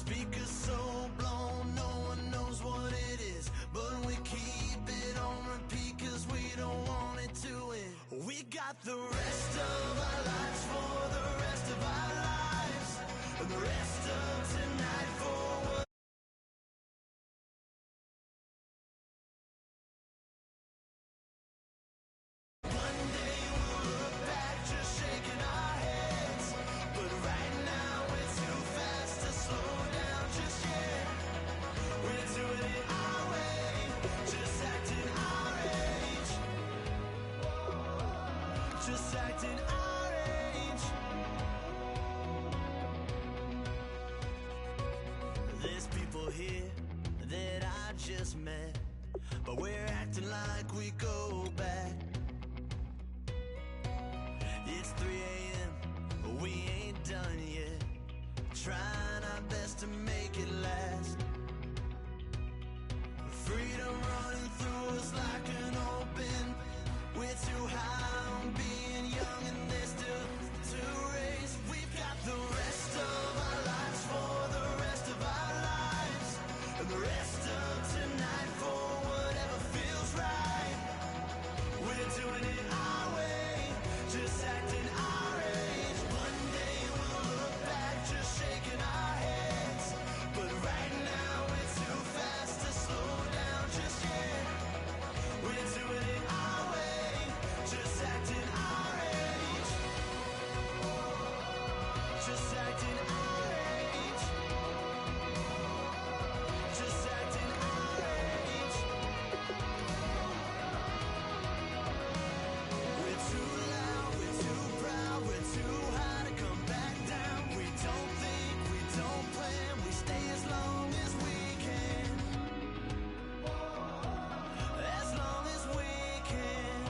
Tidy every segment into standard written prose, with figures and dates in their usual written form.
Speakers so blown, no one knows what it is, but we keep it on repeat cause we don't want it to end. We got the rest of our lives for the rest of our lives, and the rest of tonight for what. One day we'll look back just shaking our heads, but right now we're too fast to slow down just yet. We're doing it our way, just acting our age, just acting our age. There's people here that I just met, but we're acting like we go back. It's 3 a.m., but we ain't done yet, trying our best to make it last. Freedom running through us like an open. We're too high on being young and there's still to race. We've got the rest of our lives for the rest of our lives, and the rest of tonight for whatever feels right. We're doing it our way, just acting our age. One day we'll look back just shaking our heads, but right now we're too fast to slow down just yet. We're doing it our way, just acting our age, just acting our age, just acting our age. We're too loud, we're too proud, we're too high to come back down. We don't think, we don't plan, we stay as long as we can, as long as we can.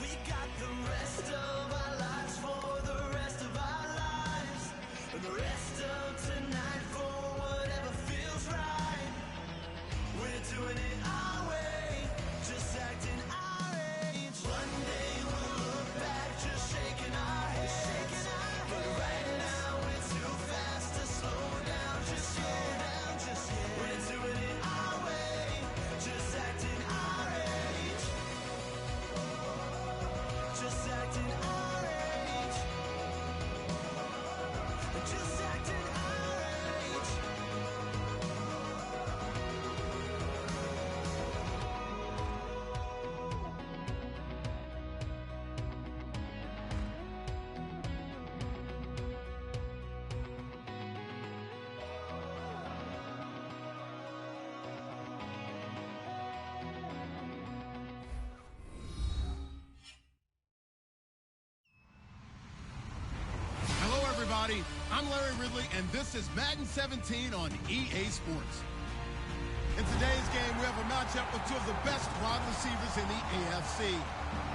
We got the rest of our lives for the rest of our lives, and the rest of tonight for whatever feels right. We're doing it our way, just acting our age. One day we'll look back just shaking our heads, but right now we're too fast to slow down just yet. We're doing it our way, just acting our age, just acting our age, just acting our age. Hello, everybody. I'm Larry Ridley, and this is Madden 17 on EA Sports. In today's game, we have a matchup with two of the best wide receivers in the AFC.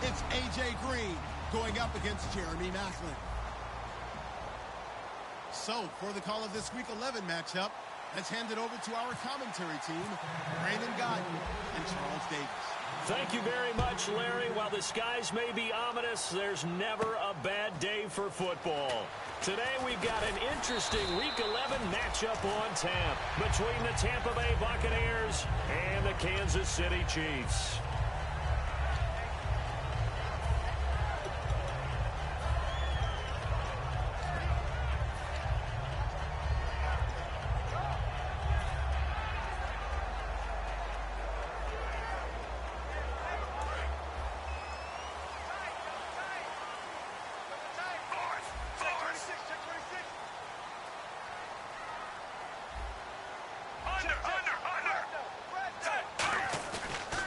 It's A.J. Green going up against Jeremy Maclin. So, for the call of this Week 11 matchup, let's hand it over to our commentary team, Brandon Guyton and Charles Davis. Thank you very much, Larry. While the skies may be ominous, there's never a bad day for football. Today we've got an interesting Week 11 matchup on tap between the Tampa Bay Buccaneers and the Kansas City Chiefs.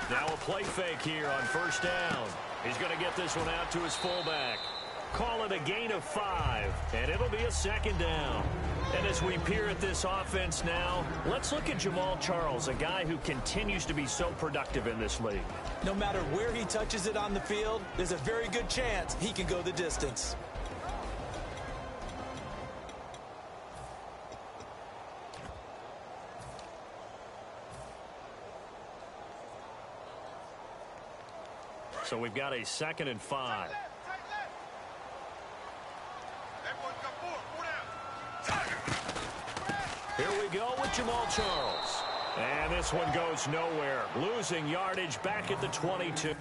Now a play fake here on first down. He's going to get this one out to his fullback. Call it a gain of 5, and it'll be a second down. And as we peer at this offense now, let's look at Jamal Charles, a guy who continues to be so productive in this league. No matter where he touches it on the field, there's a very good chance he can go the distance. So we've got a 2nd and 5. Everyone come forward. Here we go with Jamal Charles. And this one goes nowhere. Losing yardage back at the 22.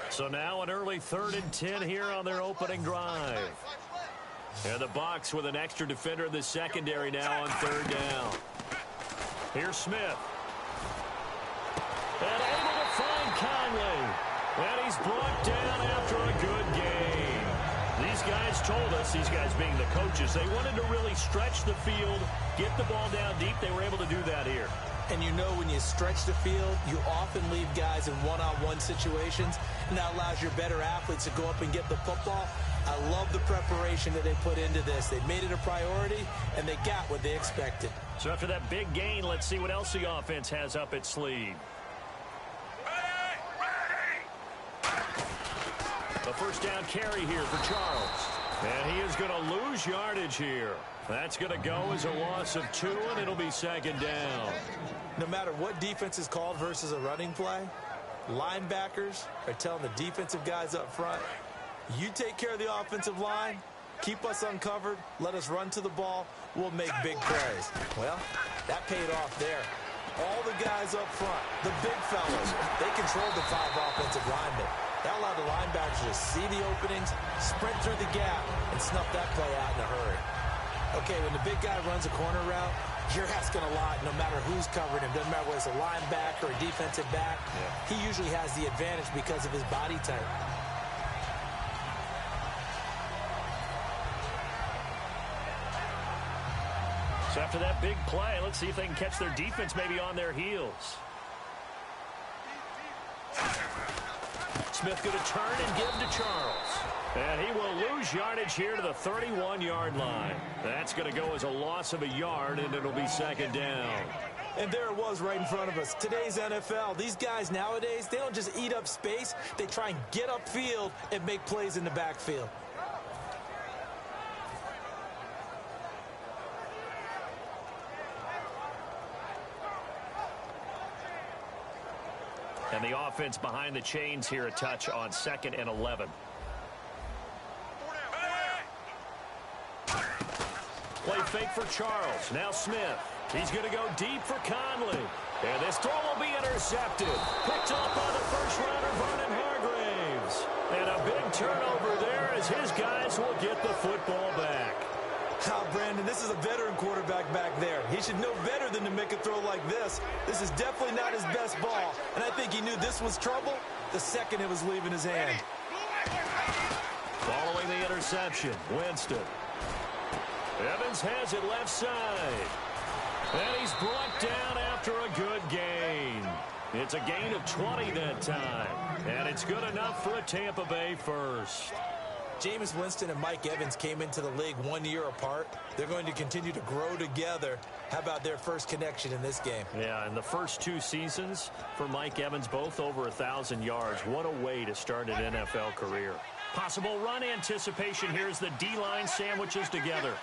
So now an early 3rd and 10 here on their opening drive. And the Bucs with an extra defender in the secondary now on 3rd down. Here's Smith. And able to find Conley. And he's brought down after a good game. These guys told us, these guys being the coaches, they wanted to really stretch the field, get the ball down deep. They were able to do that here. And you know when you stretch the field, you often leave guys in one-on-one situations, and that allows your better athletes to go up and get the football. I love the preparation that they put into this. They made it a priority, and they got what they expected. So after that big gain, let's see what else the offense has up its sleeve. A first down carry here for Charles. And he is going to lose yardage here. That's going to go as a loss of 2, and it'll be 2nd down. No matter what defense is called versus a running play, linebackers are telling the defensive guys up front, you take care of the offensive line, keep us uncovered, let us run to the ball, we'll make big plays. Well, that paid off there. All the guys up front, the big fellas, they controlled the 5 offensive linemen. That allowed the linebackers to see the openings, sprint through the gap, and snuff that play out in a hurry. Okay, when the big guy runs a corner route, you're asking a lot no matter who's covering him. Doesn't matter whether it's a linebacker or a defensive back. Yeah. He usually has the advantage because of his body type. So after that big play, let's see if they can catch their defense maybe on their heels. Smith going to turn and give to Charles. And he will lose yardage here to the 31-yard line. That's going to go as a loss of a yard, and it'll be 2nd down. And there it was right in front of us. Today's NFL, these guys nowadays, they don't just eat up space. They try and get upfield and make plays in the backfield. And the offense behind the chains here a touch on 2nd and 11. Play fake for Charles. Now Smith. He's going to go deep for Conley. And this throw will be intercepted. Picked off by the first-rounder, Vernon Hargreaves. And a big turnover there as his guys will get the football back. Brandon, this is a veteran quarterback back there. He should know better than to make a throw like this. This is definitely not his best ball. And I think he knew this was trouble the second it was leaving his hand. Following the interception, Winston. Evans has it left side. And he's brought down after a good gain. It's a gain of 20 that time. And it's good enough for a Tampa Bay first. Jameis Winston and Mike Evans came into the league 1 year apart. They're going to continue to grow together. How about their first connection in this game? Yeah, in the first 2 seasons for Mike Evans, both over 1,000 yards. What a way to start an NFL career. Possible run anticipation here as the D-line sandwiches together.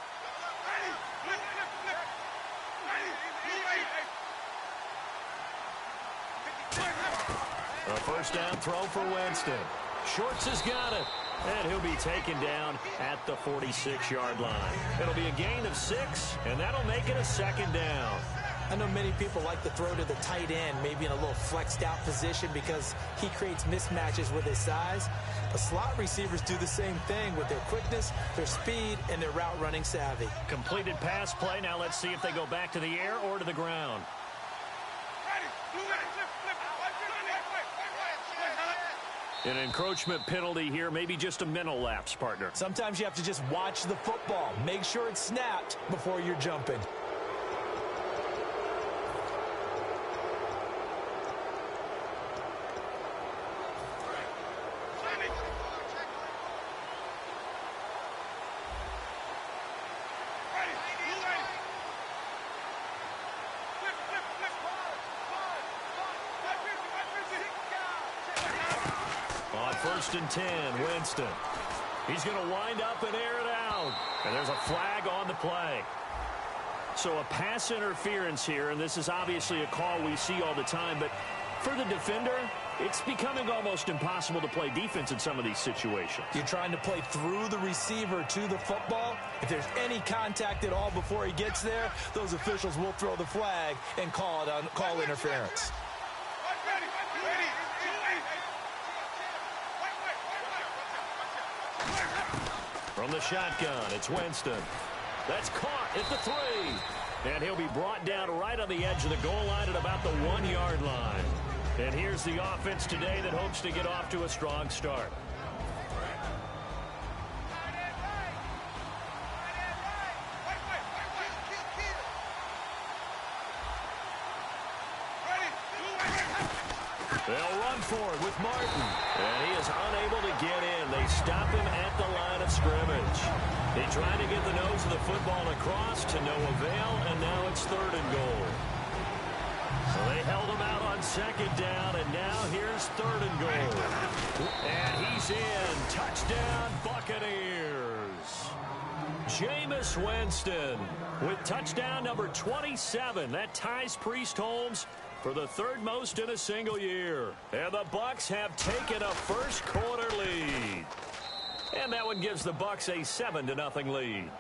A first down throw for Winston. Schwartz has got it. And he'll be taken down at the 46-yard line. It'll be a gain of 6, and that'll make it a 2nd down. I know many people like to throw to the tight end, maybe in a little flexed out position because he creates mismatches with his size. But slot receivers do the same thing with their quickness, their speed, and their route running savvy. Completed pass play. Now let's see if they go back to the air or to the ground. An encroachment penalty here, maybe just a mental lapse, partner. Sometimes you have to just watch the football. Make sure it's snapped before you're jumping. 1st and 10. Winston. He's going to wind up and air it out. And there's a flag on the play. So a pass interference here, and this is obviously a call we see all the time, but for the defender, it's becoming almost impossible to play defense in some of these situations. You're trying to play through the receiver to the football. If there's any contact at all before he gets there, those officials will throw the flag and call interference. From the shotgun, it's Winston. That's caught at the 3. And he'll be brought down right on the edge of the goal line at about the 1-yard line. And here's the offense today that hopes to get off to a strong start. They'll run for it with Martin. And he is unable to get in. They stop him at the line of scrimmage. They tried to get the nose of the football across to no avail, and now it's 3rd and goal. So they held him out on 2nd down, and now here's 3rd and goal. And he's in. Touchdown, Buccaneers. Jameis Winston with touchdown number 27. That ties Priest Holmes for the 3rd most in a single year. And the Bucs have taken a first-quarter lead. And that one gives the Bucs a 7-0 lead.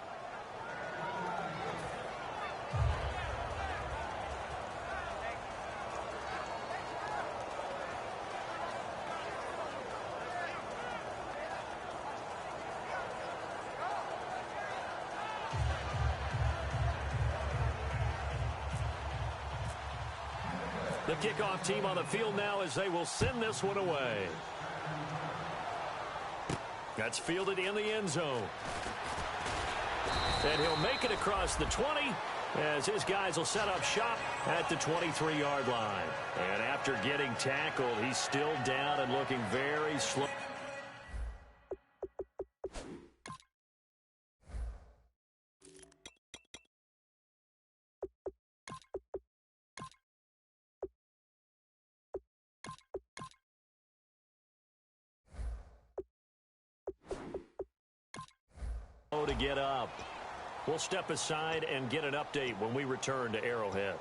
The kickoff team on the field now as they will send this one away. That's fielded in the end zone. And he'll make it across the 20 as his guys will set up shop at the 23-yard line. And after getting tackled, he's still down and looking very slow. To get up. We'll step aside and get an update when we return to Arrowhead.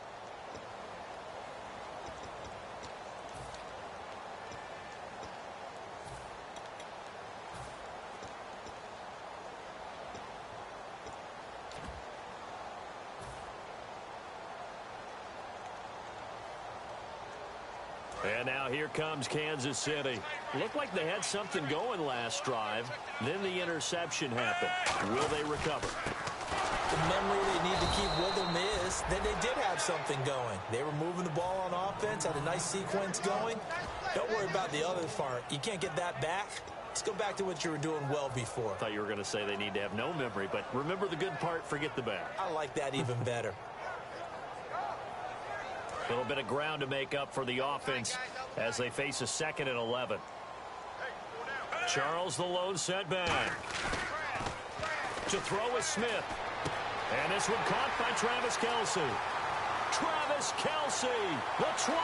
And now here comes Kansas City. Looked like they had something going last drive. Then the interception happened. Will they recover? The memory they need to keep with them is that they did have something going. They were moving the ball on offense, had a nice sequence going. Don't worry about the other part. You can't get that back. Let's go back to what you were doing well before. I thought you were going to say they need to have no memory, but remember the good part, forget the bad. I like that even better. A little bit of ground to make up for the offense as they face a 2nd and 11. Charles the lone setback. To throw is Smith. And this one caught by Travis Kelce. Travis Kelce, the 20.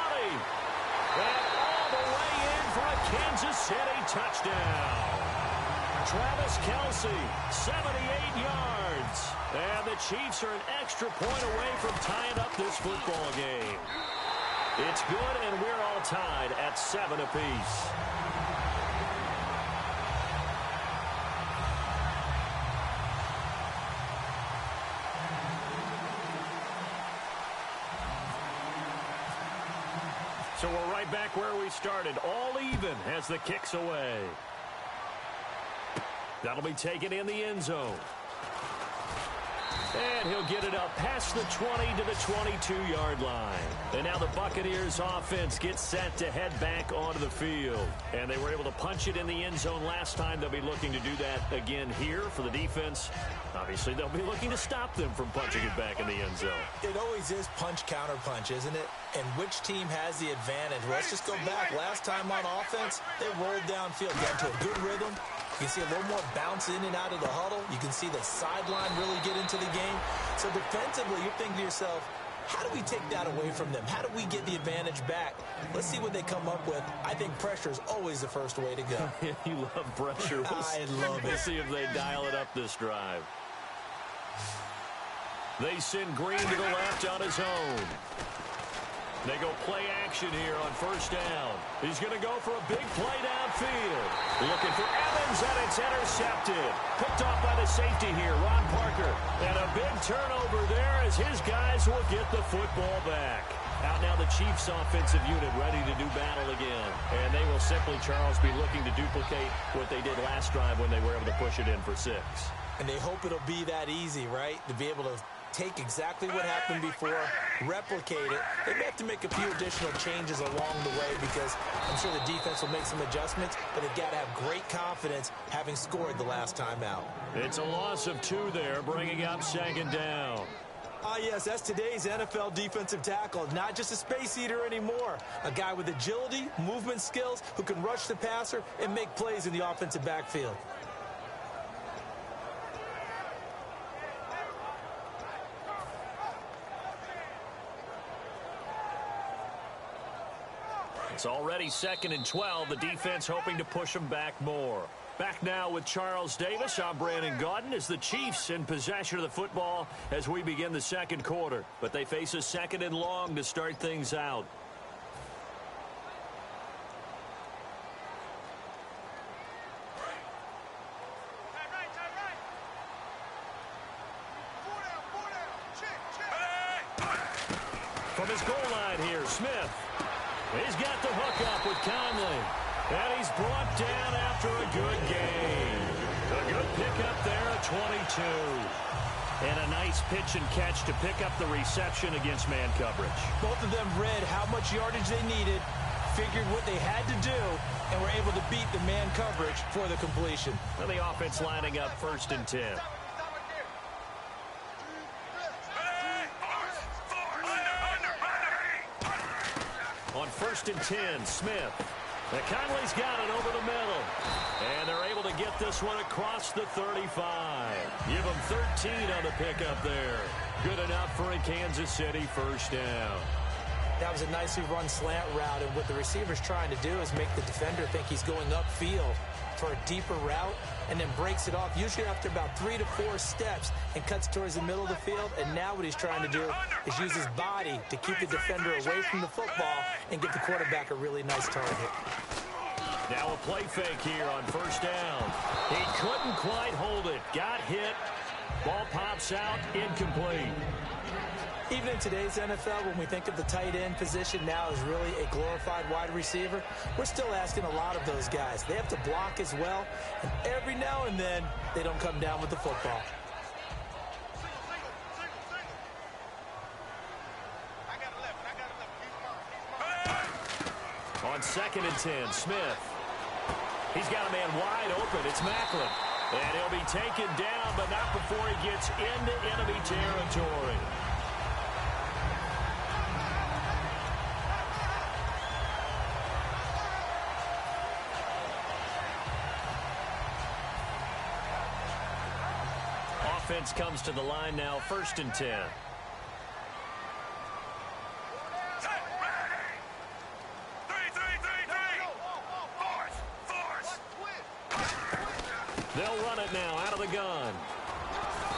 And all the way in for a Kansas City touchdown. Travis Kelce, 78 yards. And the Chiefs are an extra point away from tying up this football game. It's good, and we're all tied at 7 apiece. So we're right back where we started, all even as the kick's away. That'll be taken in the end zone. And he'll get it up past the 20 to the 22-yard line. And now the Buccaneers offense gets set to head back onto the field. And they were able to punch it in the end zone last time. They'll be looking to do that again here for the defense. Obviously, they'll be looking to stop them from punching it back in the end zone. It always is punch-counter-punch, isn't it? And which team has the advantage? Let's just go back. Last time on offense, they rolled downfield, got into a good rhythm. You can see a little more bounce in and out of the huddle. You can see the sideline really get into the game. So defensively, you're thinking to yourself, How do we take that away from them? How do we get the advantage back? Let's see what they come up with. I think pressure is always the first way to go. You love pressure. I love it. We'll see if they dial it up this drive. They send Green to the left on his own. They go play action here on first down. He's going to go for a big play downfield. Looking for Evans, and it's intercepted. Picked off by the safety here, Ron Parker. And a big turnover there as his guys will get the football back. Out now the Chiefs offensive unit ready to do battle again. And they will simply, Charles, be looking to duplicate what they did last drive when they were able to push it in for 6. And they hope it'll be that easy, right? To be able to take exactly what happened before, replicate it. They may have to make a few additional changes along the way because I'm sure the defense will make some adjustments, but they've got to have great confidence having scored the last time out. It's a loss of 2 there, bringing up second down. Ah, yes, that's today's NFL defensive tackle. Not just a space eater anymore. A guy with agility, movement skills, who can rush the passer and make plays in the offensive backfield. It's already 2nd and 12. The defense hoping to push them back more. Back now with Charles Davis. I'm Brandon Gaudin as the Chiefs in possession of the football as we begin the second quarter. But they face a 2nd and long to start things out. From his goal line here, Smith. He's got the hook up with Conley. And he's brought down after a good game. A good pickup there at 22. And a nice pitch and catch to pick up the reception against man coverage. Both of them read how much yardage they needed, figured what they had to do, and were able to beat the man coverage for the completion. And the offense lining up 1st and 10. On 1st and 10, Smith. Now Conley's got it over the middle. And they're able to get this one across the 35. Give them 13 on the pickup there. Good enough for a Kansas City first down. That was a nicely run slant route, and what the receiver's trying to do is make the defender think he's going upfield for a deeper route, and then breaks it off, usually after about 3 to 4 steps, and cuts towards the middle of the field. And now what he's trying to do is use his body to keep the defender away from the football and give the quarterback a really nice target. Now a play fake here on first down. He couldn't quite hold it. Got hit. Ball pops out, incomplete. Even in today's NFL, when we think of the tight end position now as really a glorified wide receiver, we're still asking a lot of those guys. They have to block as well, and every now and then, they don't come down with the football. On 2nd and 10, Smith. He's got a man wide open. It's Macklin. And he'll be taken down, but not before he gets into enemy territory. Offense comes to the line now, 1st and 10. They'll run it now out of the gun.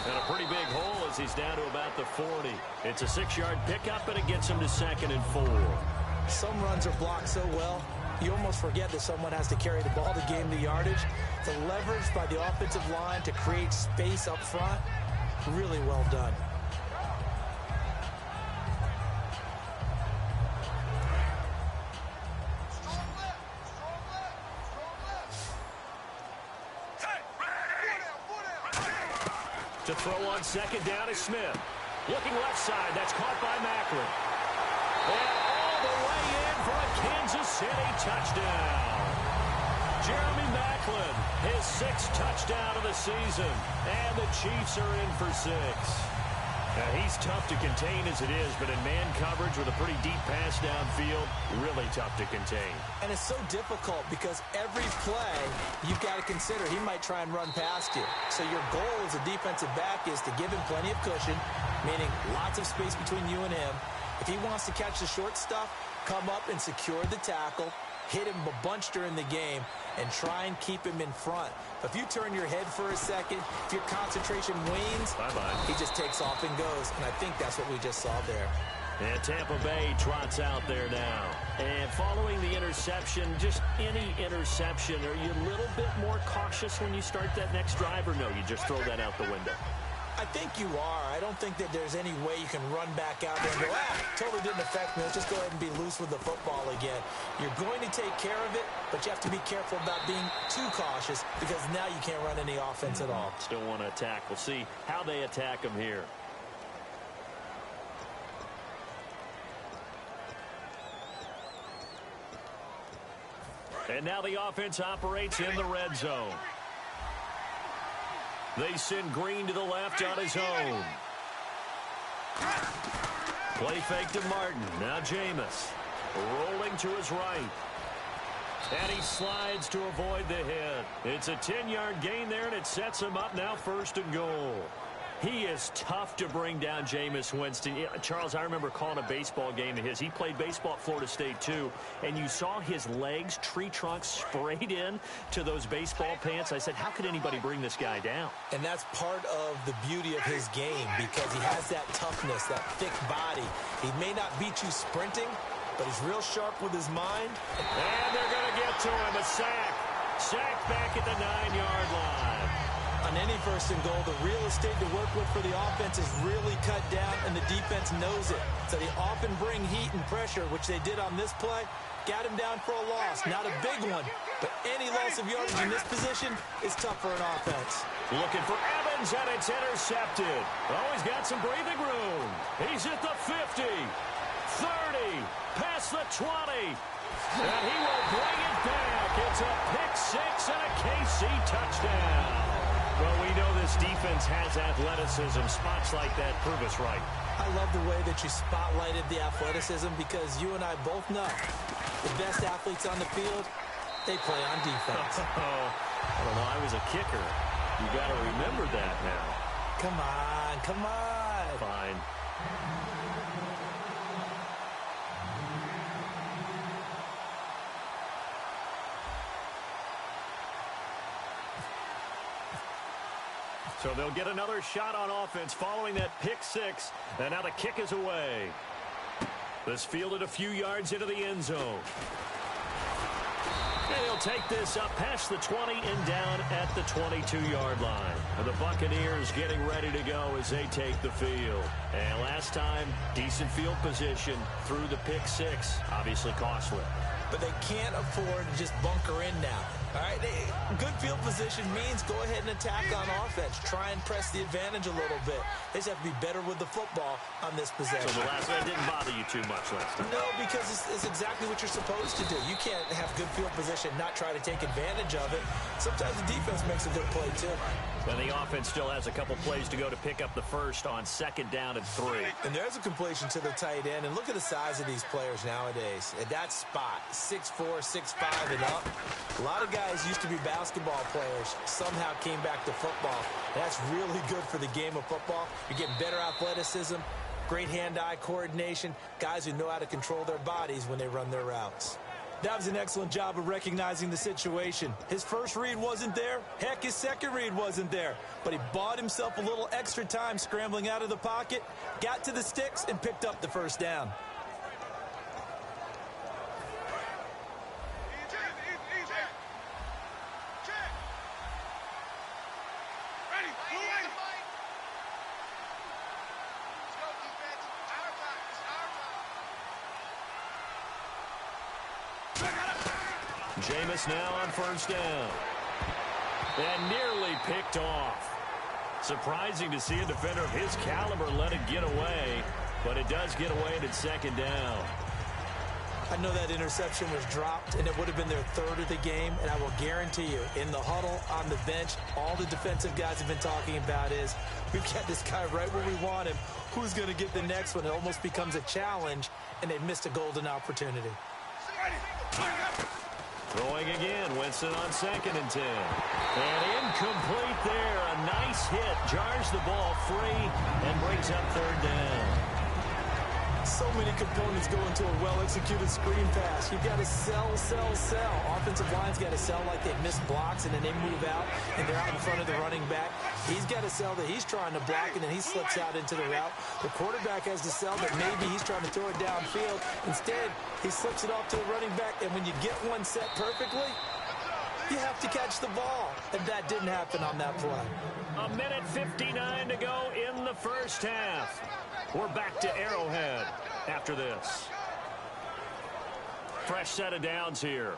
And a pretty big hole as he's down to about the 40. It's a 6-yard pickup, and it gets him to 2nd and 4. Some runs are blocked so well, you almost forget that someone has to carry the ball to gain the yardage. The leverage by the offensive line to create space up front, really well done. To throw on 2nd down is Smith. Looking left side. That's caught by Macklin. And all the way in for a Kansas City touchdown. Jeremy Macklin, his 6th touchdown of the season. And the Chiefs are in for 6. Now, he's tough to contain as it is, but in man coverage with a pretty deep pass downfield, really tough to contain. And it's so difficult because every play you've got to consider he might try and run past you. So your goal as a defensive back is to give him plenty of cushion, meaning lots of space between you and him. If he wants to catch the short stuff, come up and secure the tackle, hit him a bunch during the game, and try and keep him in front. If you turn your head for a second, if your concentration wanes, bye-bye. He just takes off and goes, and I think that's what we just saw there. And Tampa Bay trots out there now. And following the interception, just any interception, are you a little bit more cautious when you start that next drive, or no, you just throw that out the window? I think you are. I don't think that there's any way you can run back out there and go, totally didn't affect me. Let's just go ahead and be loose with the football again. You're going to take care of it, but you have to be careful about being too cautious because now you can't run any offense at all. Still want to attack. We'll see how they attack him here. And now the offense operates in the red zone. They send Green to the left on his own. Play fake to Martin. Now Jameis. Rolling to his right. And he slides to avoid the hit. It's a 10-yard gain there, and it sets him up now 1st and goal. He is tough to bring down, Jameis Winston. Charles, I remember calling a baseball game of his. He played baseball at Florida State, too. And you saw his legs, tree trunks sprayed in to those baseball pants. I said, how could anybody bring this guy down? And that's part of the beauty of his game because he has that toughness, that thick body. He may not beat you sprinting, but he's real sharp with his mind. And they're going to get to him. A sack. Sack back at the 9-yard line. On any 1st and goal, the real estate to work with for the offense is really cut down, and the defense knows it. So they often bring heat and pressure, which they did on this play. Got him down for a loss. Not a big one, but any loss of yardage in this position is tough for an offense. Looking for Evans, and it's intercepted. Oh, he's got some breathing room. He's at the 50, 30, past the 20. And he will bring it back. It's a pick six and a KC touchdown. Well, we know this defense has athleticism. Spots like that prove us right. I love the way that you spotlighted the athleticism because you and I both know the best athletes on the field, they play on defense. I don't know. I was a kicker. You got to remember that now. Come on, come on. Fine. So they'll get another shot on offense following that pick six. And now the kick is away. This fielded a few yards into the end zone. And he'll take this up past the 20 and down at the 22-yard line. And the Buccaneers getting ready to go as they take the field. And last time, decent field position through the pick six. Obviously costly. But they can't afford to just bunker in now. All right, good field position means go ahead and attack on offense. Try and press the advantage a little bit. They just have to be better with the football on this possession. So the last one didn't bother you too much last time? No, because it's exactly what you're supposed to do. You can't have good field position, not try to take advantage of it. Sometimes the defense makes a good play, too. And the offense still has a couple plays to go to pick up the first on 2nd down and 3. And there's a completion to the tight end. And look at the size of these players nowadays. At that spot, 6'4", 6'5", and up. A lot of guys used to be basketball players, somehow came back to football. That's really good for the game of football. You're getting better athleticism, great hand-eye coordination, guys who know how to control their bodies when they run their routes. That was an excellent job of recognizing the situation. His first read wasn't there. Heck, his second read wasn't there. But he bought himself a little extra time scrambling out of the pocket, got to the sticks, and picked up the first down. Jameis now on 1st down. And nearly picked off. Surprising to see a defender of his caliber let it get away, but it does get away and it's 2nd down. I know that interception was dropped, and it would have been their 3rd of the game, and I will guarantee you, in the huddle, on the bench, all the defensive guys have been talking about is, we've got this guy right where we want him. Who's going to get the next one? It almost becomes a challenge, and they've missed a golden opportunity. Throwing again, Winston on 2nd and 10. And incomplete there. A nice hit. Jars the ball free and brings up 3rd down. So many components go into a well-executed screen pass. You've got to sell. Offensive line's got to sell like they missed blocks, and then they move out, and they're out in front of the running back. He's got to sell that he's trying to block, and then he slips out into the route. The quarterback has to sell that maybe he's trying to throw it downfield. Instead, he slips it off to the running back, and when you get one set perfectly, you have to catch the ball. And that didn't happen on that play. 1:59 to go in the first half. We're back to Arrowhead after this. Fresh set of downs here.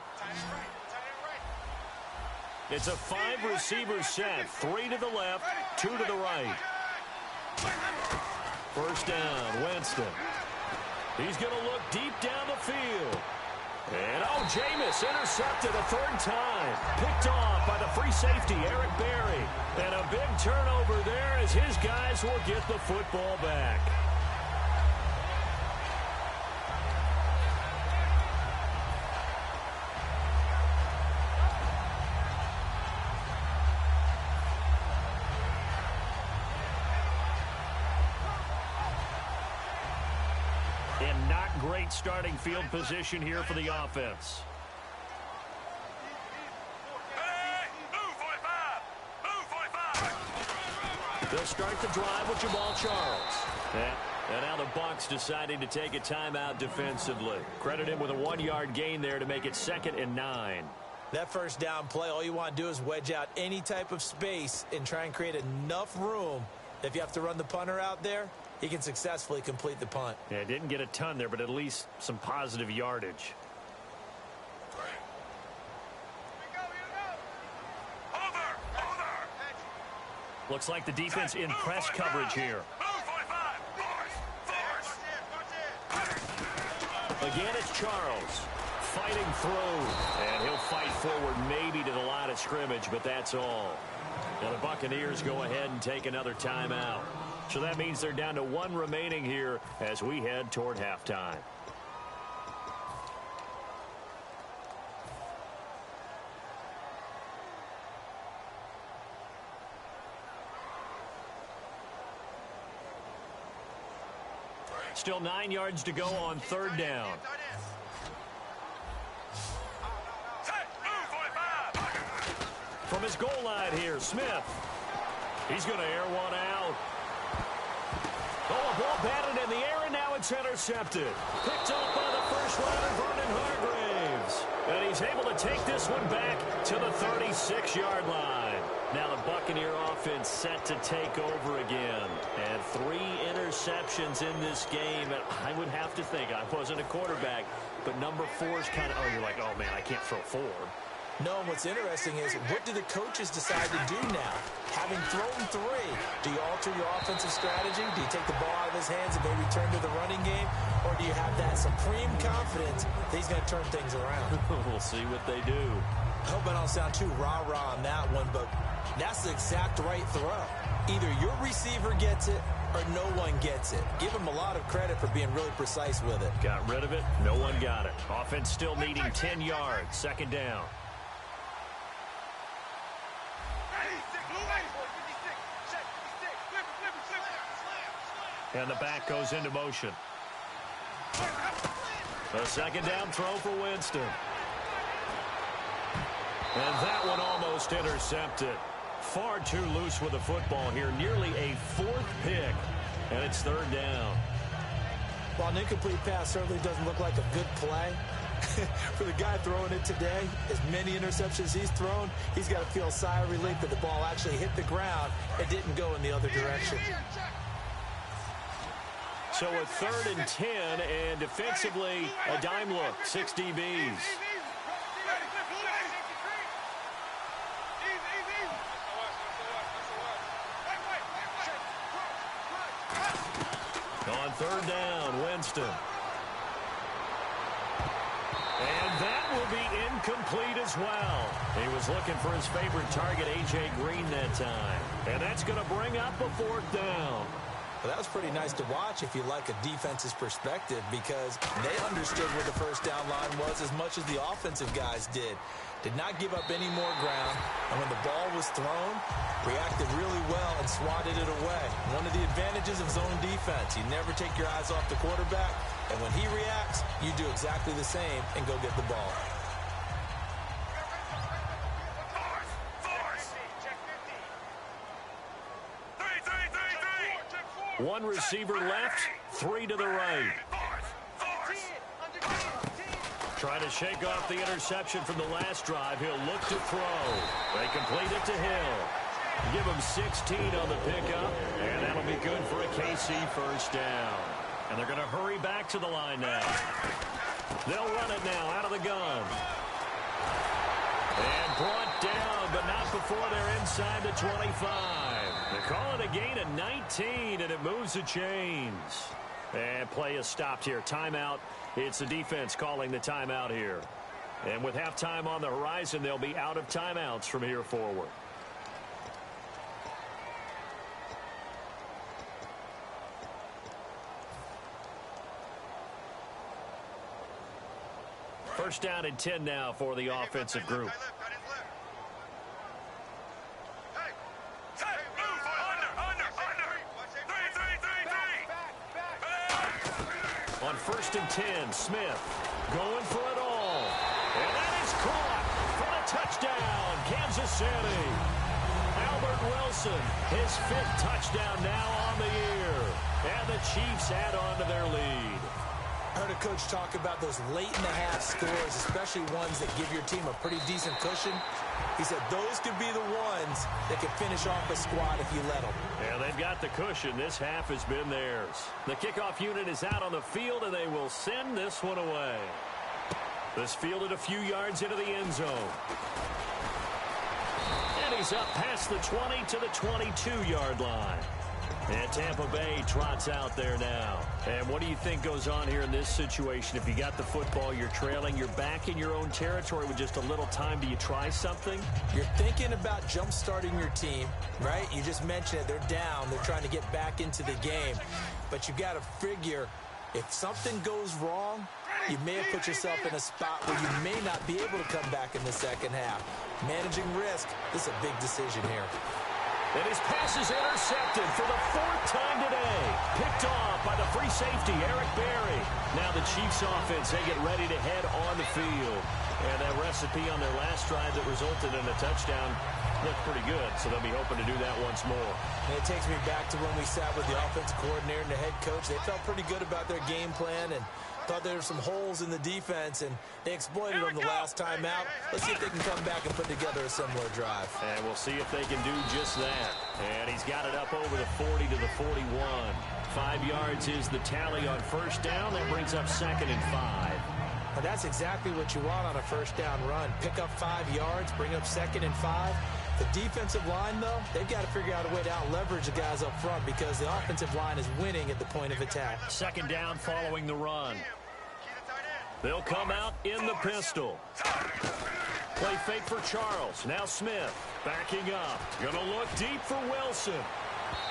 It's a 5-receiver set. 3 to the left, 2 to the right. First down, Winston. He's going to look deep down the field. And, Jameis intercepted a 3rd time. Picked off by the free safety, Eric Berry. And a big turnover there as his guys will get the football back. And not great starting field position here for the offense. They'll start the drive with Jamal Charles. And now the Bucs deciding to take a timeout defensively. Credit him with a 1-yard gain there to make it 2nd and 9. That first down play, all you want to do is wedge out any type of space and try and create enough room. If you have to run the punter out there, he can successfully complete the punt. Yeah, didn't get a ton there, but at least some positive yardage. Looks like the defense in press coverage here. Again, it's Charles fighting through, and he'll fight forward maybe to the line of scrimmage, but that's all. Now the Buccaneers go ahead and take another timeout. So that means they're down to 1 remaining here as we head toward halftime. Still 9 yards to go on 3rd down. From his goal line here, Smith. He's going to air one out. A ball batted in the air, and now it's intercepted. Picked up by the first rounder, Vernon Hargreaves. And he's able to take this one back to the 36-yard line. Now the Buccaneer offense set to take over again. And 3 interceptions in this game. And I would have to think, I wasn't a quarterback, but number 4 is kind of, you're like, oh, man, I can't throw 4. No, and what's interesting is, what do the coaches decide to do now? Having thrown 3, do you alter your offensive strategy? Do you take the ball out of his hands and maybe turn to the running game? Or do you have that supreme confidence that he's going to turn things around? We'll see what they do. I hope I don't sound too rah-rah on that one, but that's the exact right throw. Either your receiver gets it or no one gets it. Give him a lot of credit for being really precise with it. Got rid of it. No one got it. Offense still needing 10 yards. 2nd down. And the back goes into motion. A 2nd down throw for Winston. And that one almost intercepted. Far too loose with the football here. Nearly a 4th pick. And it's 3rd down. While an incomplete pass certainly doesn't look like a good play, for the guy throwing it today, as many interceptions he's thrown, he's got to feel a sigh of relief that the ball actually hit the ground and didn't go in the other direction. So a 3rd and 10, and defensively, a dime look. 6 DBs. On 3rd down, Winston. And that will be incomplete as well. He was looking for his favorite target, A.J. Green, that time. And that's going to bring up a 4th down. Well, that was pretty nice to watch if you like a defense's perspective, because they understood where the first down line was as much as the offensive guys did. Did not give up any more ground, and when the ball was thrown, reacted really well and swatted it away. One of the advantages of zone defense, you never take your eyes off the quarterback, and when he reacts, you do exactly the same and go get the ball. One receiver left, 3 to the right. Trying to shake off the interception from the last drive. He'll look to throw. They complete it to Hill. Give him 16 on the pickup, and that'll be good for a KC first down. And they're going to hurry back to the line now. They'll run it now out of the gun. And brought down, but not before they're inside the 25. They call it a gain of 19, and it moves the chains. And play is stopped here. Timeout. It's the defense calling the timeout here. And with halftime on the horizon, they'll be out of timeouts from here forward. First down and 10 now for the offensive group. On first and 10, Smith going for it all. And that is caught for a touchdown, Kansas City. Albert Wilson, his 5th touchdown now on the year. And the Chiefs add on to their lead. I heard a coach talk about those late-in-the-half scores, especially ones that give your team a pretty decent cushion. He said those could be the ones that could finish off a squad if you let them. Yeah, they've got the cushion. This half has been theirs. The kickoff unit is out on the field, and they will send this one away. This fielded a few yards into the end zone. And he's up past the 20 to the 22-yard line. And Tampa Bay trots out there now. And what do you think goes on here in this situation? If you got the football, you're trailing, you're back in your own territory with just a little time. Do you try something? You're thinking about jump-starting your team, right? You just mentioned it. They're down. They're trying to get back into the game. But you got to figure, if something goes wrong, you may have put yourself in a spot where you may not be able to come back in the second half. Managing risk, this is a big decision here. And his pass is intercepted for the 4th time today. Picked off by the free safety, Eric Berry. Now the Chiefs offense, they get ready to head on the field. And that recipe on their last drive that resulted in a touchdown looked pretty good, so they'll be hoping to do that once more. And it takes me back to when we sat with the offensive coordinator and the head coach. They felt pretty good about their game plan and thought there were some holes in the defense, and they exploited them the last time out. Let's see if they can come back and put together a similar drive. And we'll see if they can do just that. And he's got it up over the 40 to the 41. 5 yards is the tally on first down. That brings up 2nd and 5. Well, that's exactly what you want on a first down run. Pick up 5 yards, bring up 2nd and 5. The defensive line, though, they've got to figure out a way to out-leverage the guys up front because the offensive line is winning at the point of attack. 2nd down following the run. They'll come out in the pistol. Play fake for Charles. Now Smith backing up. Going to look deep for Wilson.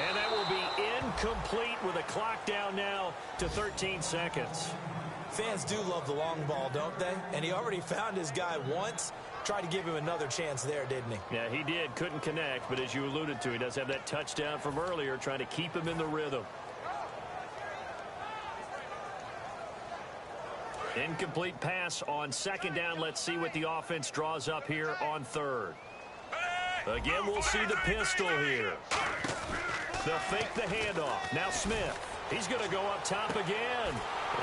And that will be incomplete with a clock down now to 13 seconds. Fans do love the long ball, don't they? And he already found his guy once. Tried to give him another chance there, didn't he? Yeah, he did. Couldn't connect, but as you alluded to, he does have that touchdown from earlier, trying to keep him in the rhythm. Incomplete pass on 2nd down. Let's see what the offense draws up here on 3rd. Again, we'll see the pistol here. They'll fake the handoff. Now Smith. He's going to go up top again.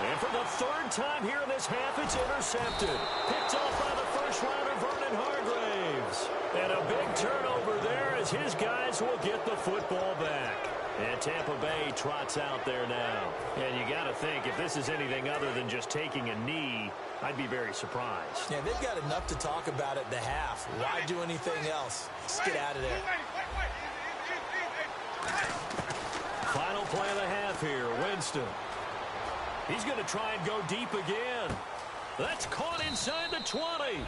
And for the 3rd time here in this half, it's intercepted. Picked off by the first-rounder, Vernon Hargreaves. And a big turnover there as his guys will get the football back. And Tampa Bay trots out there now. And you got to think, if this is anything other than just taking a knee, I'd be very surprised. Yeah, they've got enough to talk about at the half. Why do anything else? Just get out of there. Final play of the half here, Winston. He's going to try and go deep again. That's caught inside the 20.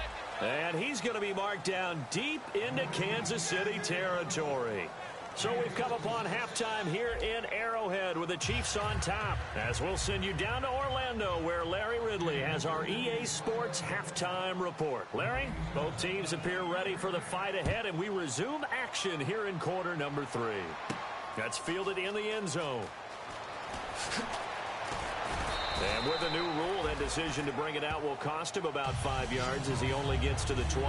And he's going to be marked down deep into Kansas City territory. So we've come upon halftime here in Arrowhead with the Chiefs on top, as we'll send you down to Orlando where Larry Ridley has our EA Sports halftime report. Larry, both teams appear ready for the fight ahead, and we resume action here in quarter number 3. That's fielded in the end zone. And with a new rule, that decision to bring it out will cost him about 5 yards as he only gets to the 20.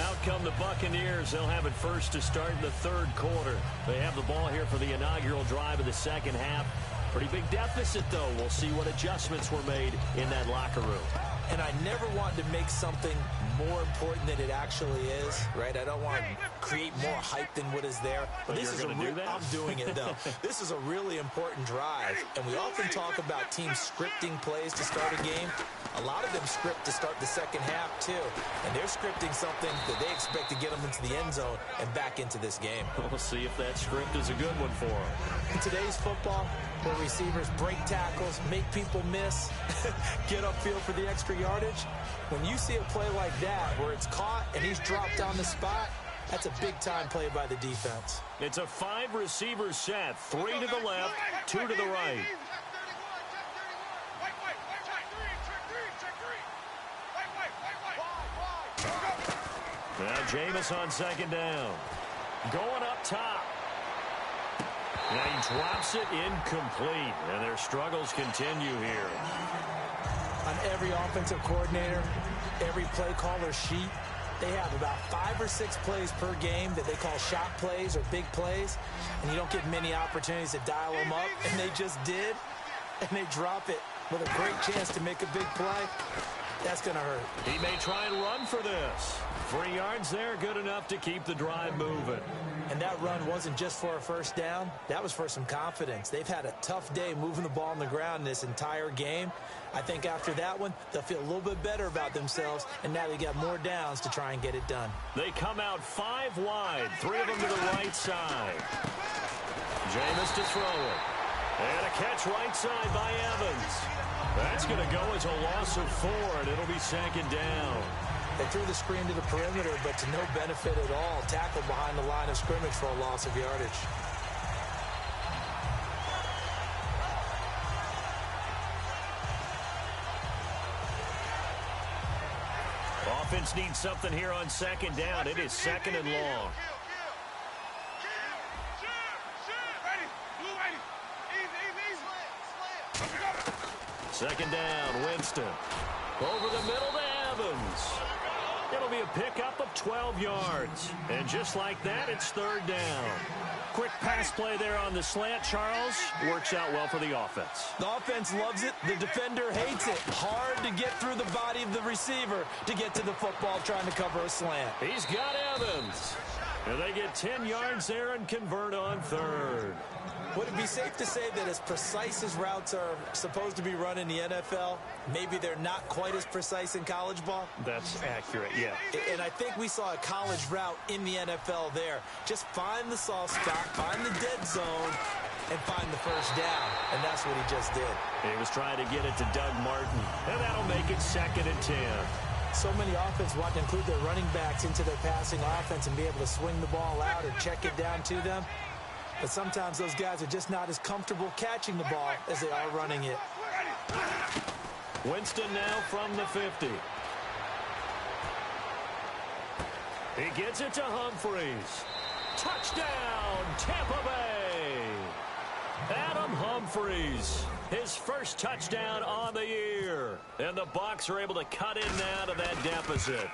Out come the Buccaneers. They'll have it first to start in the third quarter. They have the ball here for the inaugural drive of the second half. Pretty big deficit, though. We'll see what adjustments were made in that locker room. And I never wanted to make something more important than it actually is, right? I don't want to create more hype than what is there. But this is I'm doing it, though. This is a really important drive. And we often talk about teams scripting plays to start a game. A lot of them script to start the second half, too. And they're scripting something that they expect to get them into the end zone and back into this game. We'll see if that script is a good one for them. In today's football, where receivers break tackles, make people miss, get upfield for the extra yardage, when you see a play like that where it's caught and he's dropped on the spot, that's a big-time play by the defense. It's a 5-receiver set, 3 to the left, 2 to the right. Now Jameis on second down. Going up top. Now he drops it incomplete, and their struggles continue here. On every offensive coordinator, every play caller sheet, they have about 5 or 6 plays per game that they call shot plays or big plays, and you don't get many opportunities to dial them up, and they just did, and they drop it with a great chance to make a big play. That's going to hurt. He may try and run for this. 3 yards there, good enough to keep the drive moving. And that run wasn't just for a first down. That was for some confidence. They've had a tough day moving the ball on the ground this entire game. I think after that one, they'll feel a little bit better about themselves, and now they got more downs to try and get it done. They come out 5 wide, 3 of them to the right side. Jameis to throw it. And a catch right side by Evans. That's going to go as a loss of 4, and it'll be second down. They threw the screen to the perimeter, but to no benefit at all. Tackled behind the line of scrimmage for a loss of yardage. Offense needs something here on second down. It is second and long. Second down, Winston. Over the middle to Evans. It'll be a pickup of 12 yards. And just like that, it's third down. Quick pass play there on the slant, Charles. Works out well for the offense. The offense loves it. The defender hates it. Hard to get through the body of the receiver to get to the football trying to cover a slant. He's got Evans. And they get 10 yards there and convert on third. Would it be safe to say that as precise as routes are supposed to be run in the NFL, maybe they're not quite as precise in college ball? That's accurate, yeah. And I think we saw a college route in the NFL there. Just find the soft spot, find the dead zone, and find the first down. And that's what he just did. He was trying to get it to Doug Martin, and that'll make it second and 10. So many offenses want to include their running backs into their passing offense and be able to swing the ball out or check it down to them. But sometimes those guys are just not as comfortable catching the ball as they are running it. Winston now from the 50. He gets it to Humphries. Touchdown, Tampa Bay. Adam Humphries, his first touchdown on the year. And the Bucs are able to cut in now to that deficit.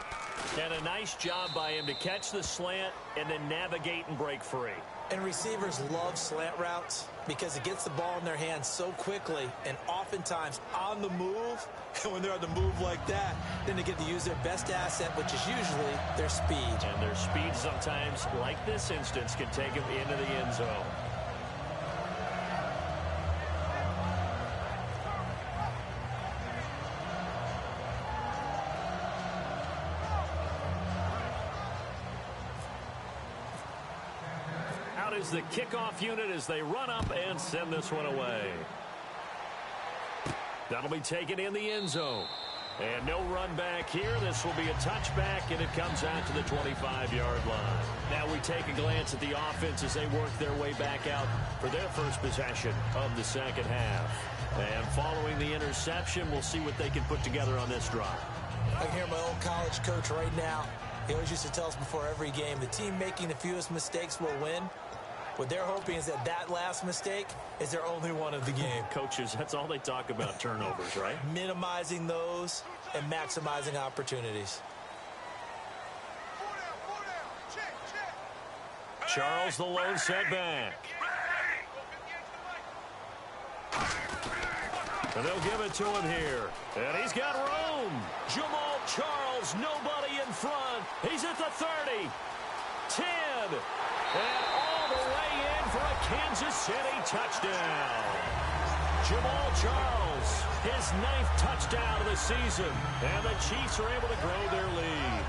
And a nice job by him to catch the slant and then navigate and break free. And receivers love slant routes because it gets the ball in their hands so quickly and oftentimes on the move. And when they're on the move like that, then they get to use their best asset, which is usually their speed. And their speed sometimes, like this instance, can take them into the end zone. Is the kickoff unit as they run up and send this one away. That'll be taken in the end zone. And no run back here. This will be a touchback, and it comes out to the 25-yard line. Now we take a glance at the offense as they work their way back out for their first possession of the second half. And following the interception, we'll see what they can put together on this drive. I can hear my old college coach right now. He always used to tell us before every game, the team making the fewest mistakes will win. What they're hoping is that that last mistake is their only one of the game. Coaches, that's all they talk about, turnovers, right? Minimizing those and maximizing opportunities. Charles, the lone setback. And they'll give it to him here. And he's got room. Jamal Charles, nobody in front. He's at the 30. 10. And all the way in for a Kansas City touchdown. Jamal Charles, his 9th touchdown of the season. And the Chiefs are able to grow their lead.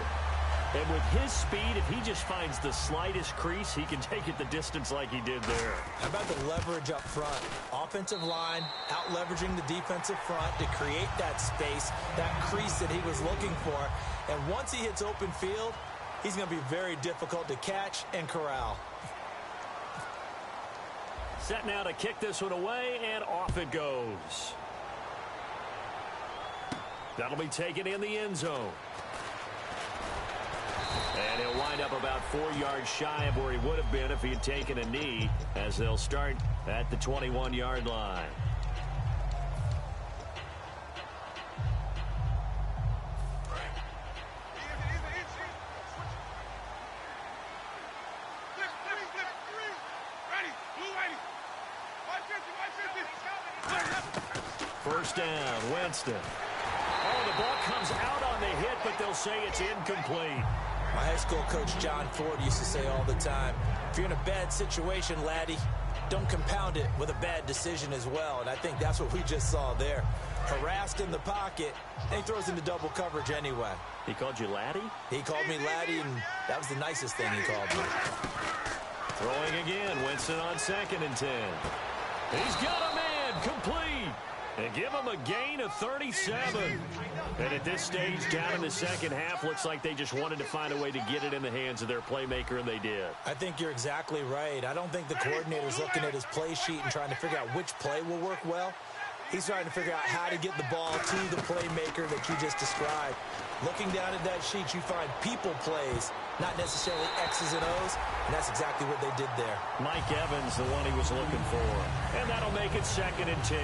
And with his speed, if he just finds the slightest crease, he can take it the distance like he did there. How about the leverage up front? Offensive line out-leveraging the defensive front to create that space, that crease that he was looking for. And once he hits open field, he's going to be very difficult to catch and corral. Set now to kick this one away, and off it goes. That'll be taken in the end zone. And he'll wind up about 4 yards shy of where he would have been if he had taken a knee, as they'll start at the 21-yard line. First down, Winston. Oh, the ball comes out on the hit, but they'll say it's incomplete. My high school coach, John Ford, used to say all the time, if you're in a bad situation, laddie, don't compound it with a bad decision as well. And I think that's what we just saw there. Harassed in the pocket, and he throws into double coverage anyway. He called you laddie? He called me laddie, and that was the nicest thing he called me. Throwing again, Winston on 2nd and 10. He's got a man, complete. And give him a gain of 37. And at this stage, down in the second half, looks like they just wanted to find a way to get it in the hands of their playmaker, and they did. I think you're exactly right. I don't think the coordinator's looking at his play sheet and trying to figure out which play will work well. He's trying to figure out how to get the ball to the playmaker that you just described. Looking down at that sheet, you find people plays, not necessarily X's and O's, and that's exactly what they did there. Mike Evans, the one he was looking for. And that'll make it 2nd and 10.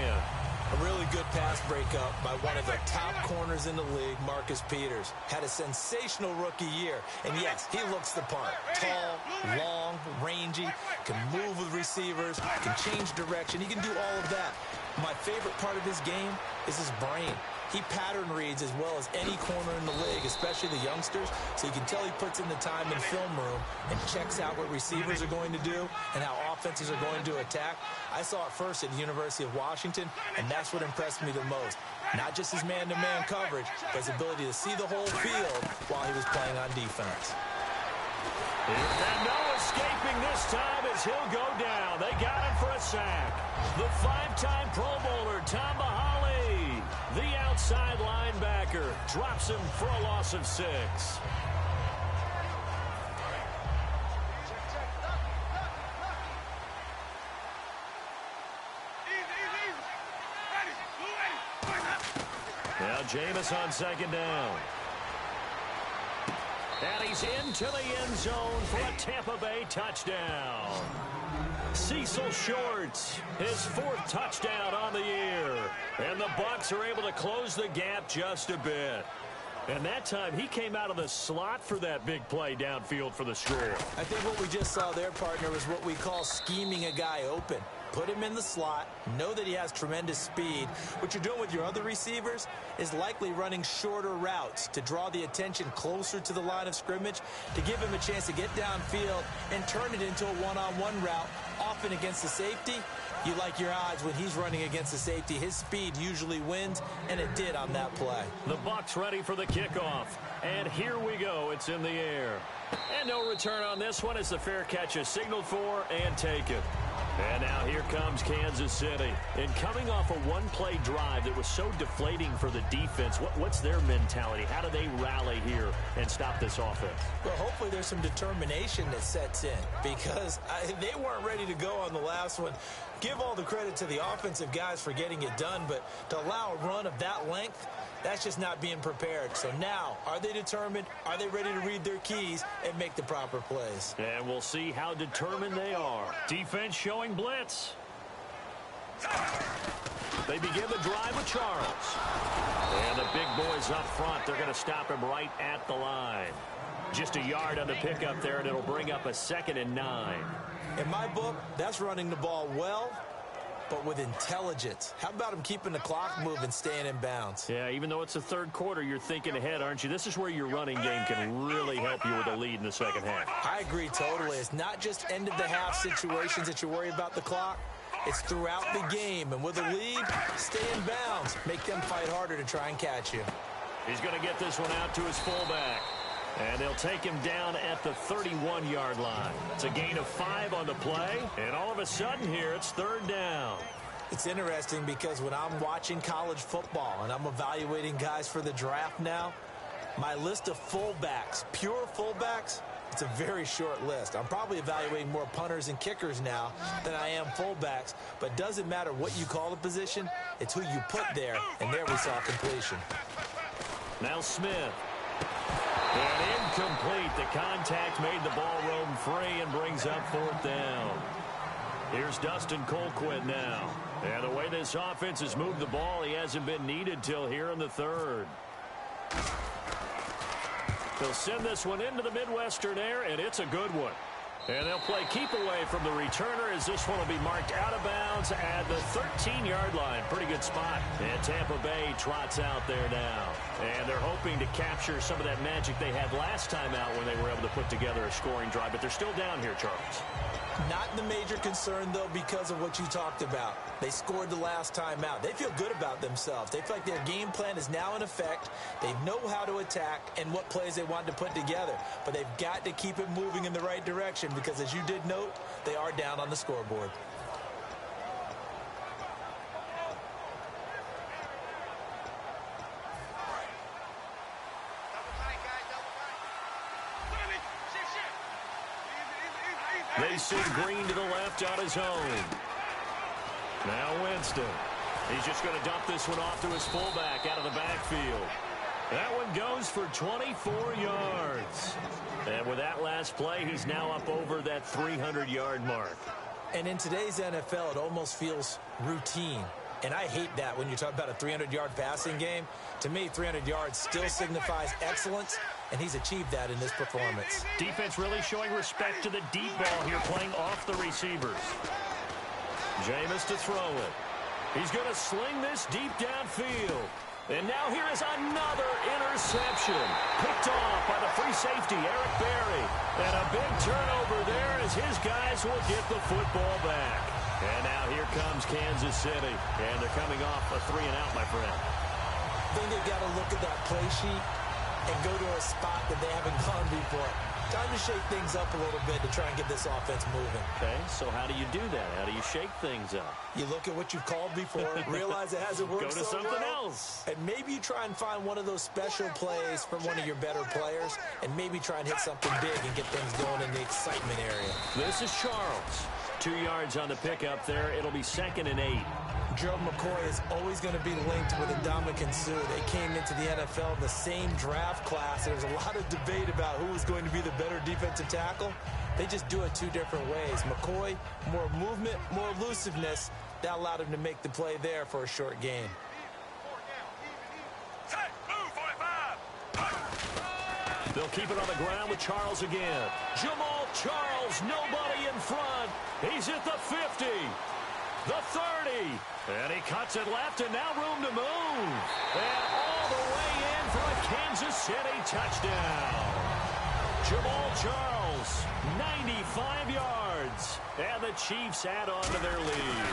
A really good pass breakup by one of the top corners in the league, Marcus Peters. Had a sensational rookie year. And yes, he looks the part. Tall, long, rangy, can move with receivers, can change direction. He can do all of that. My favorite part of his game is his brain. He pattern reads as well as any corner in the league, especially the youngsters, so you can tell he puts in the time in film room and checks out what receivers are going to do and how offenses are going to attack. I saw it first at the University of Washington, and that's what impressed me the most. Not just his man-to-man coverage, but his ability to see the whole field while he was playing on defense. And no escaping this time as he'll go down. They got him for a sack. The 5-time Pro Bowler, Tom Bahali, the outside linebacker, drops him for a loss of 6. Now Jameis on 2nd down. And he's into the end zone for a Tampa Bay touchdown. Cecil Shorts, his 4th touchdown on the year. And the Bucs are able to close the gap just a bit. And that time, he came out of the slot for that big play downfield for the score. I think what we just saw there, partner, was what we call scheming a guy open. Put him in the slot, know that he has tremendous speed. What you're doing with your other receivers is likely running shorter routes to draw the attention closer to the line of scrimmage, to give him a chance to get downfield and turn it into a one-on-one route, often against the safety. You like your odds when he's running against the safety. His speed usually wins, and it did on that play. The Bucs ready for the kickoff. And here we go. It's in the air. And no return on this one as the fair catch is signaled for and taken. And now here comes Kansas City. And coming off a one-play drive that was so deflating for the defense, what's their mentality? How do they rally here and stop this offense? Well, hopefully there's some determination that sets in because they weren't ready to go on the last one. Give all the credit to the offensive guys for getting it done, but to allow a run of that length, that's just not being prepared. So now, are they determined? Are they ready to read their keys and make the proper plays? And we'll see how determined they are. Defense showing blitz. They begin the drive with Charles. And the big boys up front, they're going to stop him right at the line. Just a yard on the pickup there, and it'll bring up a 2nd and 9. In my book, that's running the ball well, but with intelligence. How about him keeping the clock moving, staying in bounds? Yeah, even though it's the third quarter, you're thinking ahead, aren't you? This is where your running game can really help you with a lead in the second half. I agree totally. It's not just end-of-the-half situations that you worry about the clock. It's throughout the game. And with a lead, stay in bounds. Make them fight harder to try and catch you. He's going to get this one out to his fullback. And they'll take him down at the 31-yard line. It's a gain of 5 on the play. And all of a sudden here, it's 3rd down. It's interesting because when I'm watching college football and I'm evaluating guys for the draft now, my list of fullbacks, pure fullbacks, it's a very short list. I'm probably evaluating more punters and kickers now than I am fullbacks. But it doesn't matter what you call the position. It's who you put there. And there we saw completion. Now Smith. And incomplete. The contact made the ball roam free and brings up 4th down. Here's Dustin Colquitt now. And the way this offense has moved the ball, he hasn't been needed till here in the 3rd. They'll send this one into the Midwestern air, and it's a good one. And they'll play keep away from the returner as this one will be marked out of bounds at the 13-yard line. Pretty good spot. And Tampa Bay trots out there now. And they're hoping to capture some of that magic they had last time out when they were able to put together a scoring drive. But they're still down here, Charles. Not the major concern, though, because of what you talked about. They scored the last time out. They feel good about themselves. They feel like their game plan is now in effect. They know how to attack and what plays they want to put together. But they've got to keep it moving in the right direction because, as you did note, they are down on the scoreboard. They send Green to the left on his own. Now Winston. He's just going to dump this one off to his fullback out of the backfield. That one goes for 24 yards. And with that last play, he's now up over that 300-yard mark. And in today's NFL, it almost feels routine. And I hate that when you talk about a 300-yard passing game. To me, 300 yards still signifies excellence, and he's achieved that in this performance. Defense really showing respect to the deep ball here, playing off the receivers. Jameis to throw it. He's going to sling this deep downfield. And now here is another interception. Picked off by the free safety, Eric Berry. And a big turnover there as his guys will get the football back. And now here comes Kansas City. And they're coming off a 3-and-out, my friend. I think they've got to look at that play sheet and go to a spot that they haven't gone before. Time to shake things up a little bit to try and get this offense moving. Okay, so how do you do that? How do you shake things up? You look at what you've called before, realize it hasn't worked Go to so something well, else. and maybe you try and find one of those special plays from one of your better players, and maybe try and hit something big and get things going in the excitement area. This is Charles. 2 yards on the pickup there. It'll be 2nd and 8. Gerald McCoy is always going to be linked with Ndamukong Suh. They came into the NFL in the same draft class. There's a lot of debate about who was going to be the better defensive tackle. They just do it 2 different ways. McCoy, more movement, more elusiveness. That allowed him to make the play there for a short gain. They'll keep it on the ground with Charles again. Jamal Charles, nobody in front. He's at the 50, the 30, and he cuts it left, and now room to move. And all the way in for a Kansas City touchdown. Jamal Charles, 95 yards, and the Chiefs add on to their lead.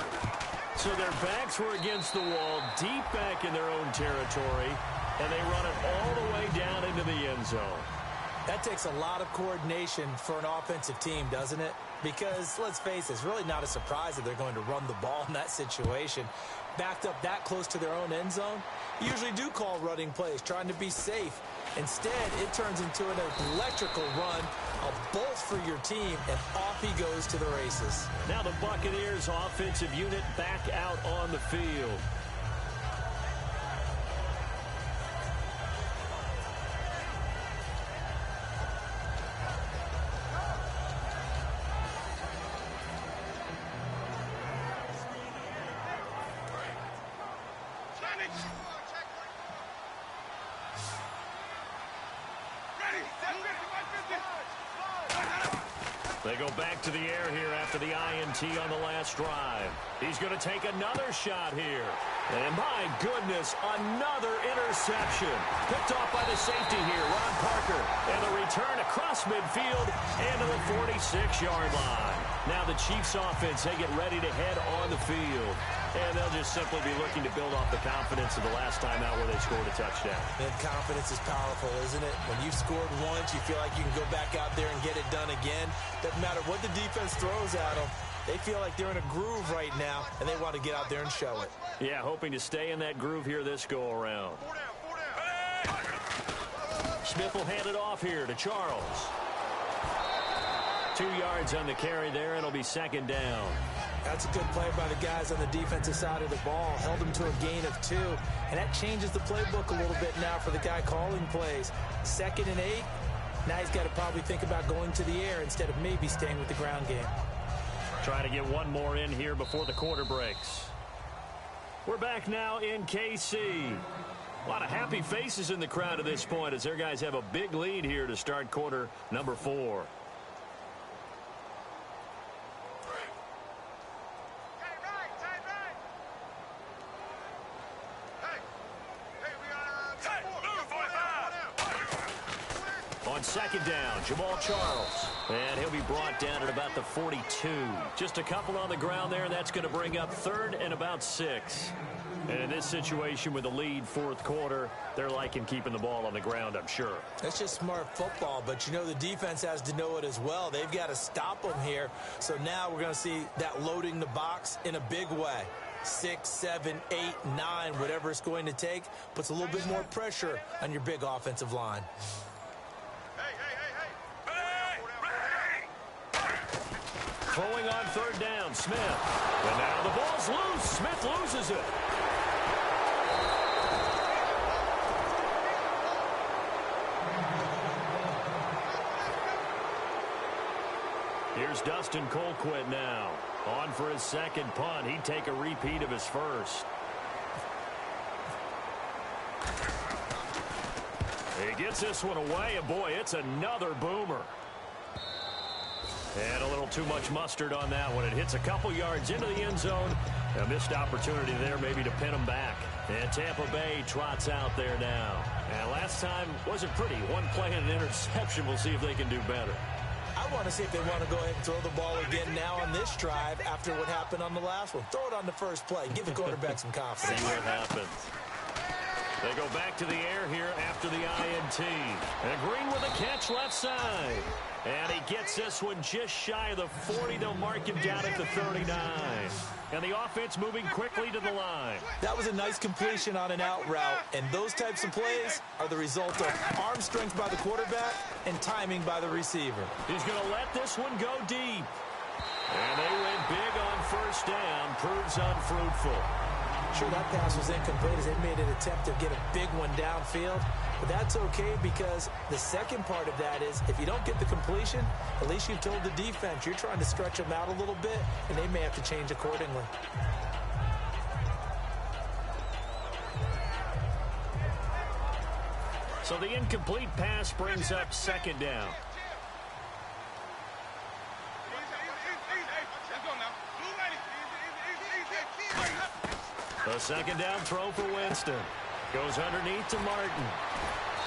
So their backs were against the wall, deep back in their own territory, and they run it all the way down into the end zone. That takes a lot of coordination for an offensive team, doesn't it? Because, let's face it, it's really not a surprise that they're going to run the ball in that situation. Backed up that close to their own end zone, you usually do call running plays, trying to be safe. Instead, it turns into an electrical run, a bolt for your team, and off he goes to the races. Now the Buccaneers offensive unit back out on the field. They go back to the air here after the INT on the last drive. He's going to take another shot here. And my goodness, another interception. Picked off by the safety here, Ron Parker. And the return across midfield and to the 46-yard line. Now the Chiefs offense, they get ready to head on the field. And they'll just simply be looking to build off the confidence of the last time out where they scored a touchdown. And confidence is powerful, isn't it? When you've scored once, you feel like you can go back out there and get it done again. Doesn't matter what the defense throws at them. They feel like they're in a groove right now, and they want to get out there and show it. Yeah, hoping to stay in that groove here this go-around. Smith will hand it off here to Charles. 2 yards on the carry there, and it'll be second down. That's a good play by the guys on the defensive side of the ball. Held them to a gain of 2. And that changes the playbook a little bit now for the guy calling plays. 2nd and 8. Now he's got to probably think about going to the air instead of maybe staying with the ground game. Trying to get one more in here before the quarter breaks. We're back now in KC. A lot of happy faces in the crowd at this point as their guys have a big lead here to start quarter number 4. On second down, Jamal Charles. And he'll be brought down at about the 42. Just a couple on the ground there, and that's going to bring up 3rd and about 6. And in this situation with the lead 4th quarter, they're liking keeping the ball on the ground, I'm sure. That's just smart football, but you know the defense has to know it as well. They've got to stop them here. So now we're going to see that loading the box in a big way. 6, 7, 8, 9, whatever it's going to take, puts a little bit more pressure on your big offensive line. Throwing on 3rd down, Smith. And now the ball's loose. Smith loses it. Here's Dustin Colquitt now. On for his 2nd punt. He'd take a repeat of his 1st. He gets this one away, and boy, it's another boomer. And a little too much mustard on that one. It hits a couple yards into the end zone. A missed opportunity there maybe to pin them back. And Tampa Bay trots out there now. And last time wasn't pretty. One play and an interception. We'll see if they can do better. I want to see if they want to go ahead and throw the ball again now on this drive after what happened on the last one. Throw it on the first play. Give the quarterback some confidence. See what happens. They go back to the air here after the INT. And Green with a catch left side. And he gets this one just shy of the 40. They'll mark him down at the 39. And the offense moving quickly to the line. That was a nice completion on an out route. And those types of plays are the result of arm strength by the quarterback and timing by the receiver. He's going to let this one go deep. And they went big on 1st down. Proves unfruitful. Sure, that pass was incomplete as they made an attempt to get a big one downfield. But that's okay because the second part of that is if you don't get the completion, at least you've told the defense you're trying to stretch them out a little bit, and they may have to change accordingly. So the incomplete pass brings up 2nd down. The 2nd down throw for Winston. Goes underneath to Martin.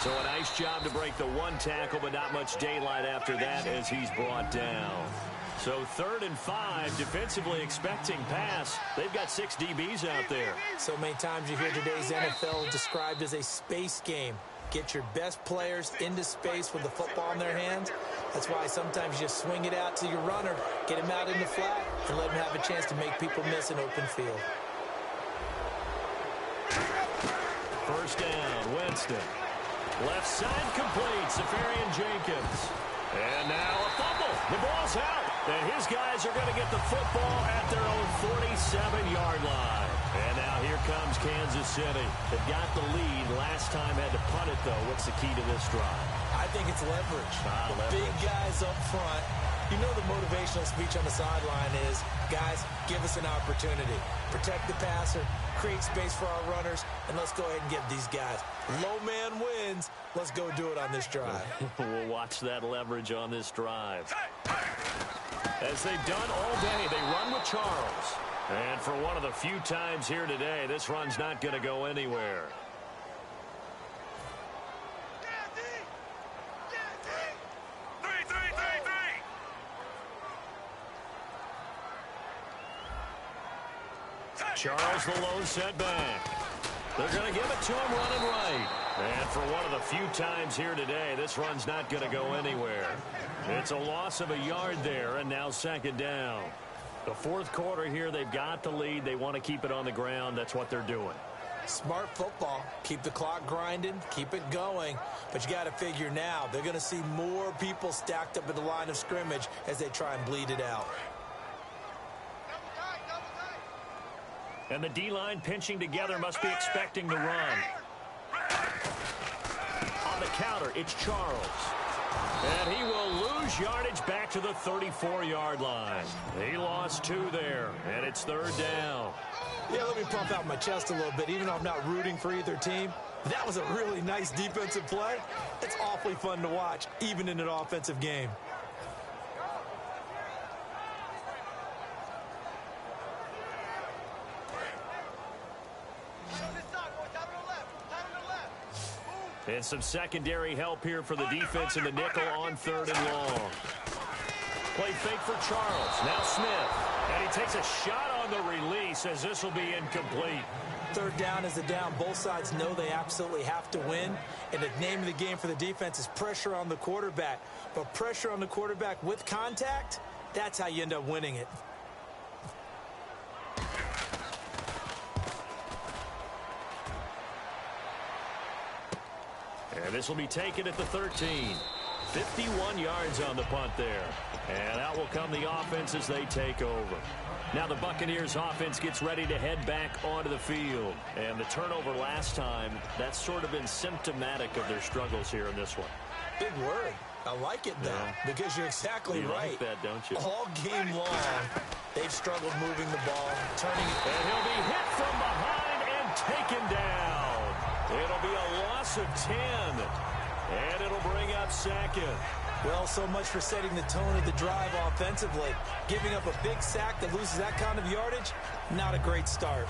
So a nice job to break the 1 tackle, but not much daylight after that as he's brought down. So 3rd and 5, defensively expecting pass. They've got 6 DBs out there. So many times you hear today's NFL described as a space game. get your best players into space with the football in their hands. That's why sometimes you just swing it out to your runner, get him out in the flat, and let him have a chance to make people miss an open field. First down, Winston. Left side complete, Safarian Jenkins. And now a fumble. The ball's out. And his guys are going to get the football at their own 47-yard line. And now here comes Kansas City. They've got the lead. Last time had to punt it, though. What's the key to this drive? I think it's leverage. Leverage. Big guys up front. You know the motivational speech on the sideline is, guys, give us an opportunity. Protect the passer, create space for our runners, and let's go ahead and give these guys. Low man wins. Let's go do it on this drive. We'll watch that leverage on this drive. As they've done all day, they run with Charles. And for one of the few times here today, this run's not going to go anywhere. Charles the lone setback. They're going to give it to him running right. And for one of the few times here today, this run's not going to go anywhere. It's a loss of a yard there, and now second down. The fourth quarter here, they've got the lead. They want to keep it on the ground. That's what they're doing. Smart football. Keep the clock grinding. Keep it going. But you got to figure now, they're going to see more people stacked up at the line of scrimmage as they try and bleed it out. And the D-line pinching together must be expecting to run. On the counter, it's Charles. And he will lose yardage back to the 34-yard line. He lost 2 there, and it's third down. Yeah, let me pump out my chest a little bit, even though I'm not rooting for either team. That was a really nice defensive play. It's awfully fun to watch, even in an offensive game. And some secondary help here for the defense in the nickel on third and long. Play fake for Charles. Now Smith. And he takes a shot on the release as this will be incomplete. Third down is the down. Both sides know they absolutely have to win. And the name of the game for the defense is pressure on the quarterback. But pressure on the quarterback with contact, that's how you end up winning it. And this will be taken at the 13. 51 yards on the punt there. And out will come the offense as they take over. Now the Buccaneers offense gets ready to head back onto the field. And the turnover last time, that's sort of been symptomatic of their struggles here in this one. Big word. I like it, though, because you're exactly right. You like that, don't you? All game long, they've struggled moving the ball, turning it. And he'll be hit from behind and taken down. It'll be a loss of 10. And it'll bring up second. Well, so much for setting the tone of the drive offensively. Giving up a big sack that loses that kind of yardage, not a great start.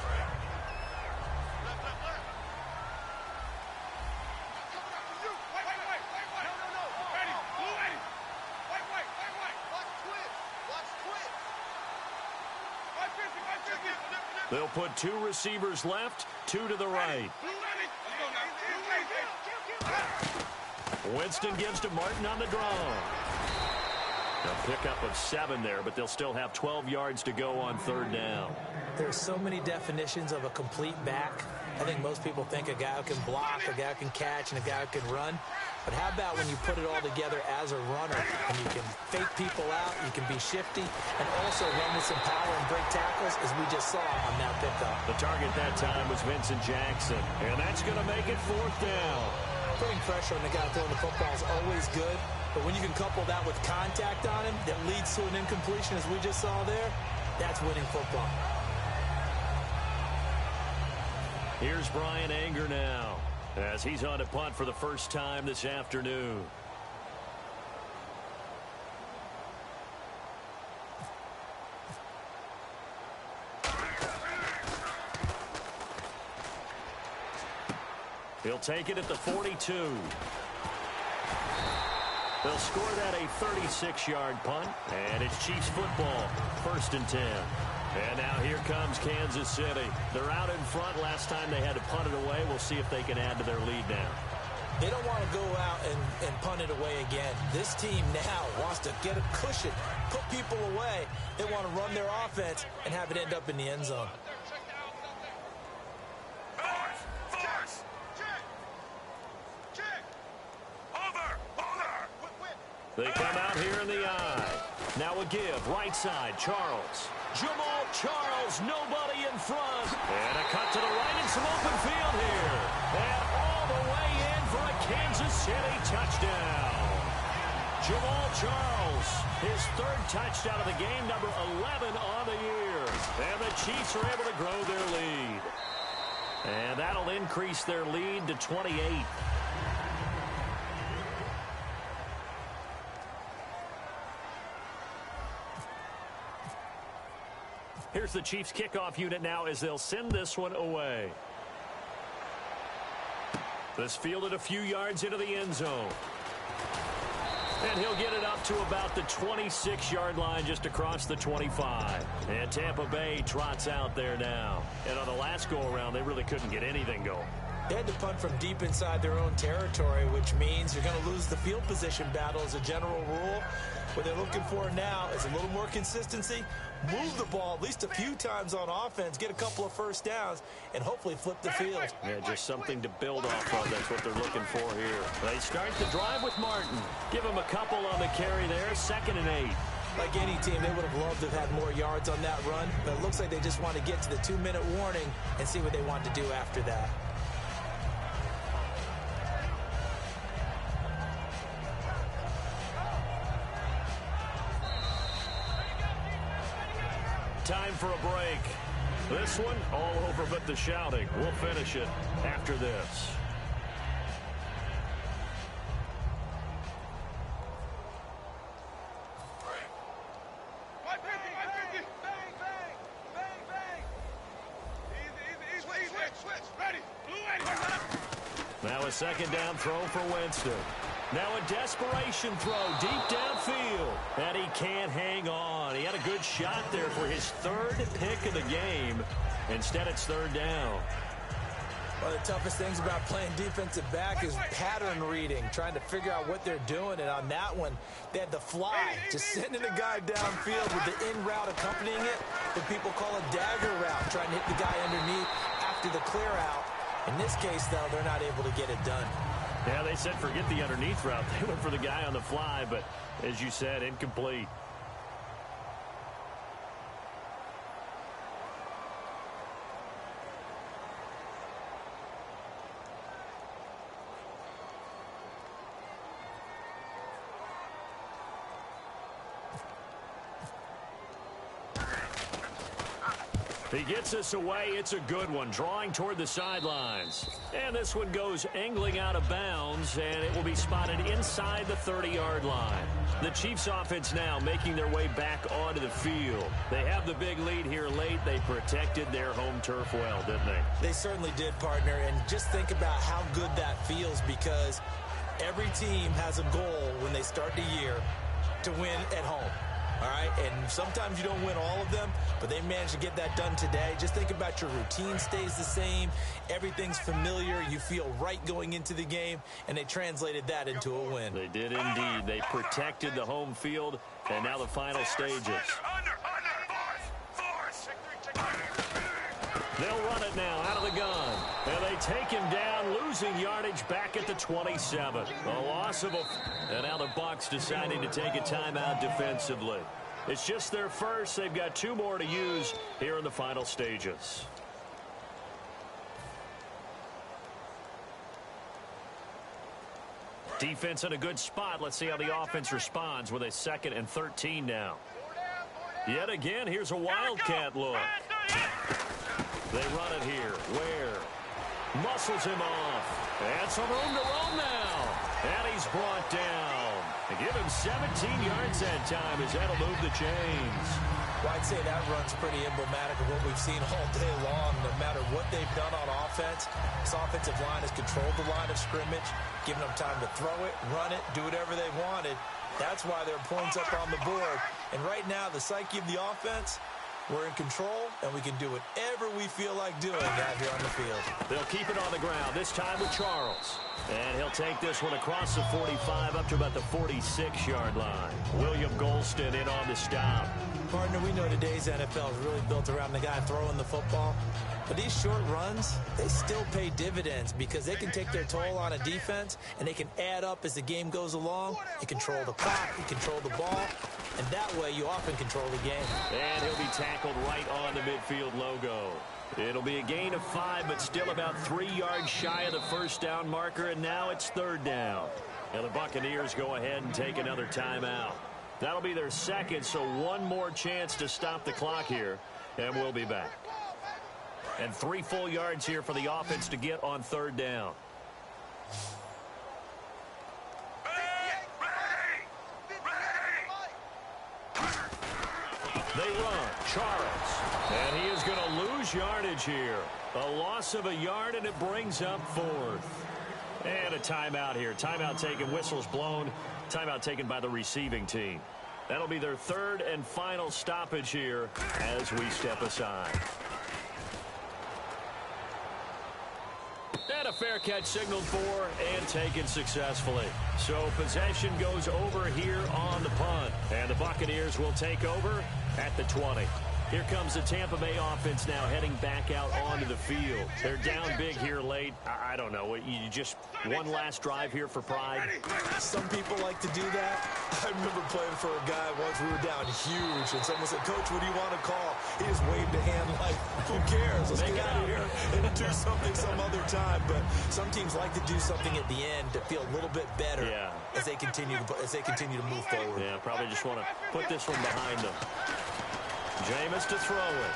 They'll put 2 receivers left, 2 to the right. Winston gives to Martin on the draw. A pickup of 7 there, but they'll still have 12 yards to go on third down. There's so many definitions of a complete back. I think most people think a guy who can block, a guy who can catch, and a guy who can run. But how about when you put it all together as a runner, and you can fake people out, you can be shifty, and also run with some power and break tackles, as we just saw on that pickup. The target that time was Vincent Jackson, and that's going to make it fourth down. Putting pressure on the guy throwing the football is always good, but when you can couple that with contact on him that leads to an incompletion, as we just saw there, that's winning football. Here's Brian Anger now, as he's on to punt for the first time this afternoon. He'll take it at the 42. They'll score that a 36-yard punt, and it's Chiefs football, 1st and 10. And now here comes Kansas City. They're out in front. Last time they had to punt it away. We'll see if they can add to their lead now. They don't want to go out and punt it away again. This team now wants to get a cushion, put people away. They want to run their offense and have it end up in the end zone. They come out here in the eye. Now a give, right side, Charles. Jamal Charles, nobody in front. And a cut to the right and some open field here. And all the way in for a Kansas City touchdown. Jamal Charles, his third touchdown of the game, number 11 on the year. And the Chiefs are able to grow their lead. And that'll increase their lead to 28. Here's the Chiefs kickoff unit now as they'll send this one away. This fielded a few yards into the end zone. And he'll get it up to about the 26-yard line just across the 25. And Tampa Bay trots out there now. And on the last go-around, they really couldn't get anything going. They had to punt from deep inside their own territory, which means you're going to lose the field position battle as a general rule. What they're looking for now is a little more consistency, move the ball at least a few times on offense, get a couple of first downs, and hopefully flip the field. Yeah, just something to build off of. That's what they're looking for here. They start the drive with Martin. Give him a couple on the carry there, 2nd and 8. Like any team, they would have loved to have had more yards on that run, but it looks like they just want to get to the 2-minute warning and see what they want to do after that. Time for a break. This one, all over but the shouting. We'll finish it after this. Now a 2nd down throw for Winston. Now a desperation throw deep downfield. And he can't hang on. He had a good shot there for his 3rd pick of the game. Instead, it's 3rd down. One of the toughest things about playing defensive back is pattern reading, trying to figure out what they're doing. And on that one, they had the fly, just sending a guy downfield with the in route accompanying it, what people call a dagger route, trying to hit the guy underneath after the clear out. In this case, though, they're not able to get it done. Yeah, they said forget the underneath route. They went for the guy on the fly, but as you said, incomplete. He gets us away. It's a good one, drawing toward the sidelines. And this one goes angling out of bounds, and it will be spotted inside the 30-yard line. The Chiefs offense now making their way back onto the field. They have the big lead here late. They protected their home turf well, didn't they? They certainly did, partner. And just think about how good that feels, because every team has a goal when they start the year to win at home. All right, and sometimes you don't win all of them, but they managed to get that done today. Just think about your routine stays the same. Everything's familiar. You feel right going into the game, and they translated that into a win. They did indeed. They protected the home field, and now the final stages. They'll run it now out of the gun. And they take him down, losing yardage back at the 27. A loss of and now the Bucs deciding to take a timeout defensively. It's just their first. They've got 2 more to use here in the final stages. Defense in a good spot. Let's see how the offense responds with a 2nd and 13 now. Yet again, here's a wildcat look. They run it here. Ware muscles him off. And some room to roam now. And he's brought down. And give him 17 yards that time as that'll move the chains. Well, I'd say that run's pretty emblematic of what we've seen all day long. No matter what they've done on offense, this offensive line has controlled the line of scrimmage, given them time to throw it, run it, do whatever they wanted. That's why there are points up on the board. And right now, the psyche of the offense, We're in control, and we can do whatever we feel like doing out here on the field. They'll keep it on the ground, this time with Charles. And he'll take this one across the 45 up to about the 46-yard line. William Golston in on the stop. Partner, we know today's NFL is really built around the guy throwing the football. But these short runs, they still pay dividends because they can take their toll on a defense, and they can add up as the game goes along. You control the clock, you control the ball, and that way you often control the game. And he'll be tackled right on the midfield logo. It'll be a gain of 5, but still about 3 yards shy of the first down marker, and now it's third down. And the Buccaneers go ahead and take another timeout. That'll be their second, so one more chance to stop the clock here, and we'll be back. And 3 full yards here for the offense to get on third down. They run. Charles. And he is going to lose yardage here. A loss of a yard, and it brings up fourth. And a timeout here. Timeout taken. Whistles blown. Timeout taken by the receiving team. That'll be their third and final stoppage here as we step aside. And a fair catch signaled for and taken successfully. So possession goes over here on the punt. And the Buccaneers will take over at the 20. Here comes the Tampa Bay offense now heading back out onto the field. They're down big here late. I don't know. You just one last drive here for pride? Some people like to do that. I remember playing for a guy once. We were down huge, and someone said, "Coach, what do you want to call?" He just waved a hand like, who cares? Let's get out of here and do something some other time. But some teams like to do something at the end to feel a little bit better as they continue to move forward. Yeah, probably just want to put this one behind them. Jameis to throw it.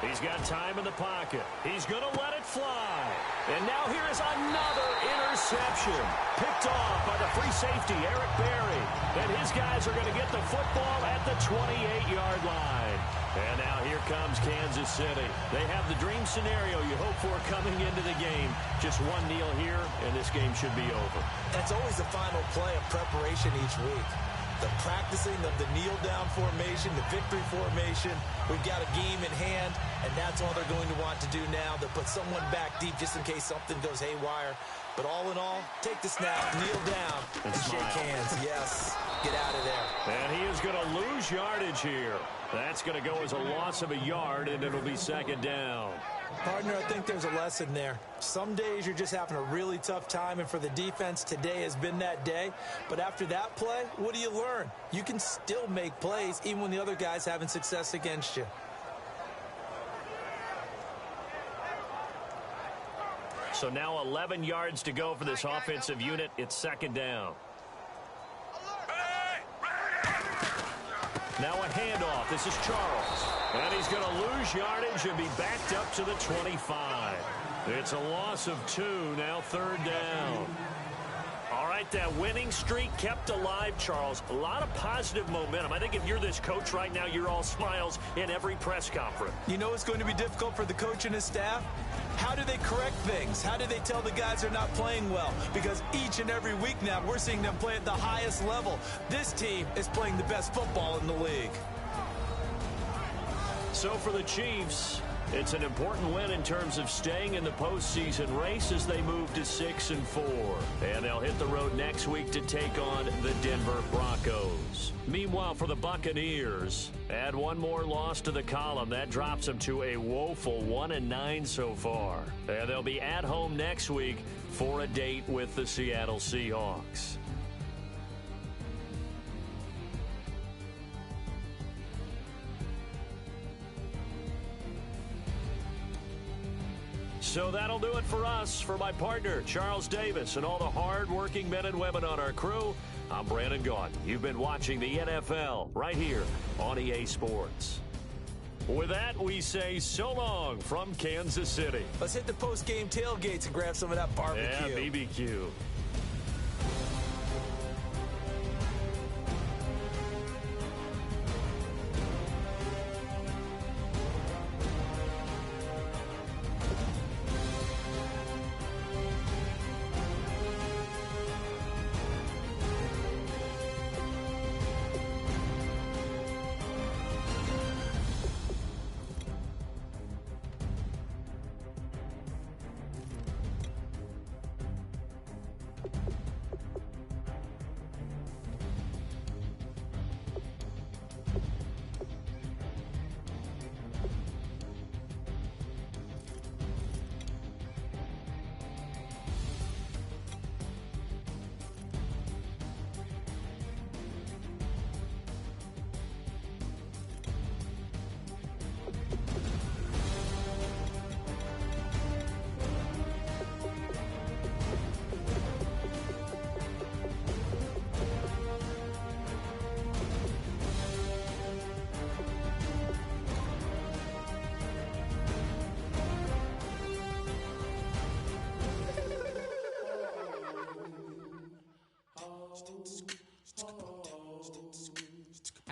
He's got time in the pocket. He's going to let it fly. And now here is another interception. Picked off by the free safety, Eric Berry. And his guys are going to get the football at the 28-yard line. And now here comes Kansas City. They have the dream scenario you hope for coming into the game. Just one kneel here, and this game should be over. That's always the final play of preparation each week. The practicing of the kneel-down formation, the victory formation. We've got a game in hand, and that's all they're going to want to do now. They'll put someone back deep just in case something goes haywire. But all in all, take the snap, kneel down, and shake hands. Yes, get out of there. And he is going to lose yardage here. That's going to go as a loss of a yard, and it'll be second down. Partner, I think there's a lesson there. Some days you're just having a really tough time, and for the defense, today has been that day. But after that play, what do you learn? You can still make plays even when the other guy's having success against you. So now 11 yards to go for this offensive unit. It's second down. Now a handoff. This is Charles. And he's going to lose yardage and be backed up to the 25. It's a loss of 2, now third down. All right, that winning streak kept alive, Charles. A lot of positive momentum. I think if you're this coach right now, you're all smiles in every press conference. You know it's going to be difficult for the coach and his staff? How do they correct things? How do they tell the guys they're not playing well? Because each and every week now, we're seeing them play at the highest level. This team is playing the best football in the league. So for the Chiefs, it's an important win in terms of staying in the postseason race as they move to 6-4. And they'll hit the road next week to take on the Denver Broncos. Meanwhile, for the Buccaneers, add one more loss to the column. That drops them to a woeful 1-9 so far. And they'll be at home next week for a date with the Seattle Seahawks. So that'll do it for us. For my partner, Charles Davis, and all the hard-working men and women on our crew, I'm Brandon Gaudin. You've been watching the NFL right here on EA Sports. With that, we say so long from Kansas City. Let's hit the post-game tailgates and grab some of that barbecue. Yeah, BBQ.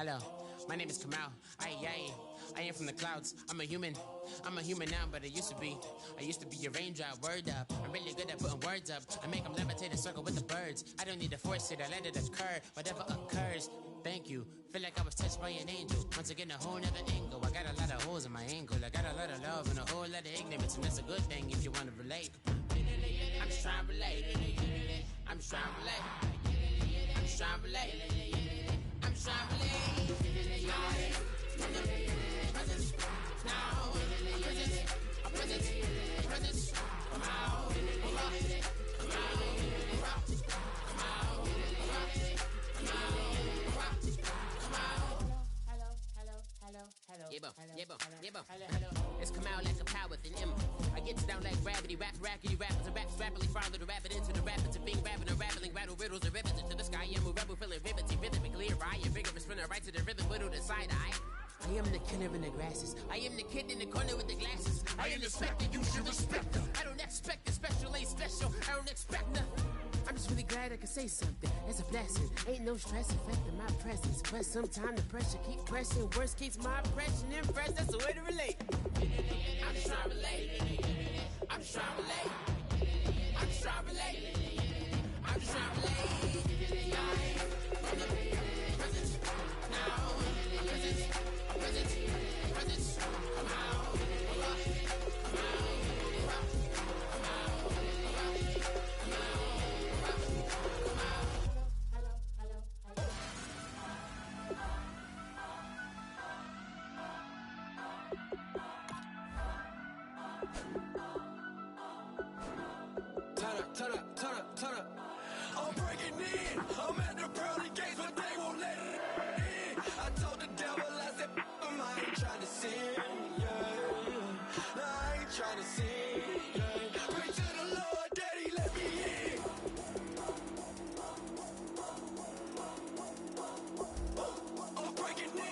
Hello, my name is Kamal. I am from the clouds. I'm a human now, but I used to be a raindrop. Word up, I'm really good at putting words up. I make them levitate and circle with the birds. I don't need to force it, I let it occur. Whatever occurs, thank you. Feel like I was touched by an angel. Once again, a whole nother angle. I got a lot of holes in my ankle. I got a lot of love and a whole lot of ignorance, and that's a good thing if you want to relate. I'm just trying to relate. I'm just trying to relate. I'm just trying to relate. I'm just trying to relate. It's come out like a power with an M. I get down like gravity, rackety rappers and raps rapidly follow the rabbit into the rapids of being rapping and rattling, rattle riddles and rivets into the sky. I'm a rebel, feeling riveting, rhythmically right, and vigorous spinner right to the rhythm, middle to side eye. I am the killer in the grasses. I am the kid in the corner with the glasses. I am the specter, you should respect her. I don't expect the special, ain't special. I don't expect nothing. I'm just really glad I can say something. It's a blessing. Ain't no stress affecting my presence. But sometimes the pressure keep pressing. Worst keeps my impression impressed. That's the way to relate. I'm just trying to relate. I'm just trying to relate. I'm just trying to relate. I'm just trying to relate. Turn up. I'm breaking in. I'm at the pearly gates, but they won't let it in. I told the devil, I said, I ain't trying to sin, yeah. No, I ain't trying to sin, yeah. Pray to the Lord, Daddy, let me in. I'm breaking in.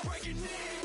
Breaking in.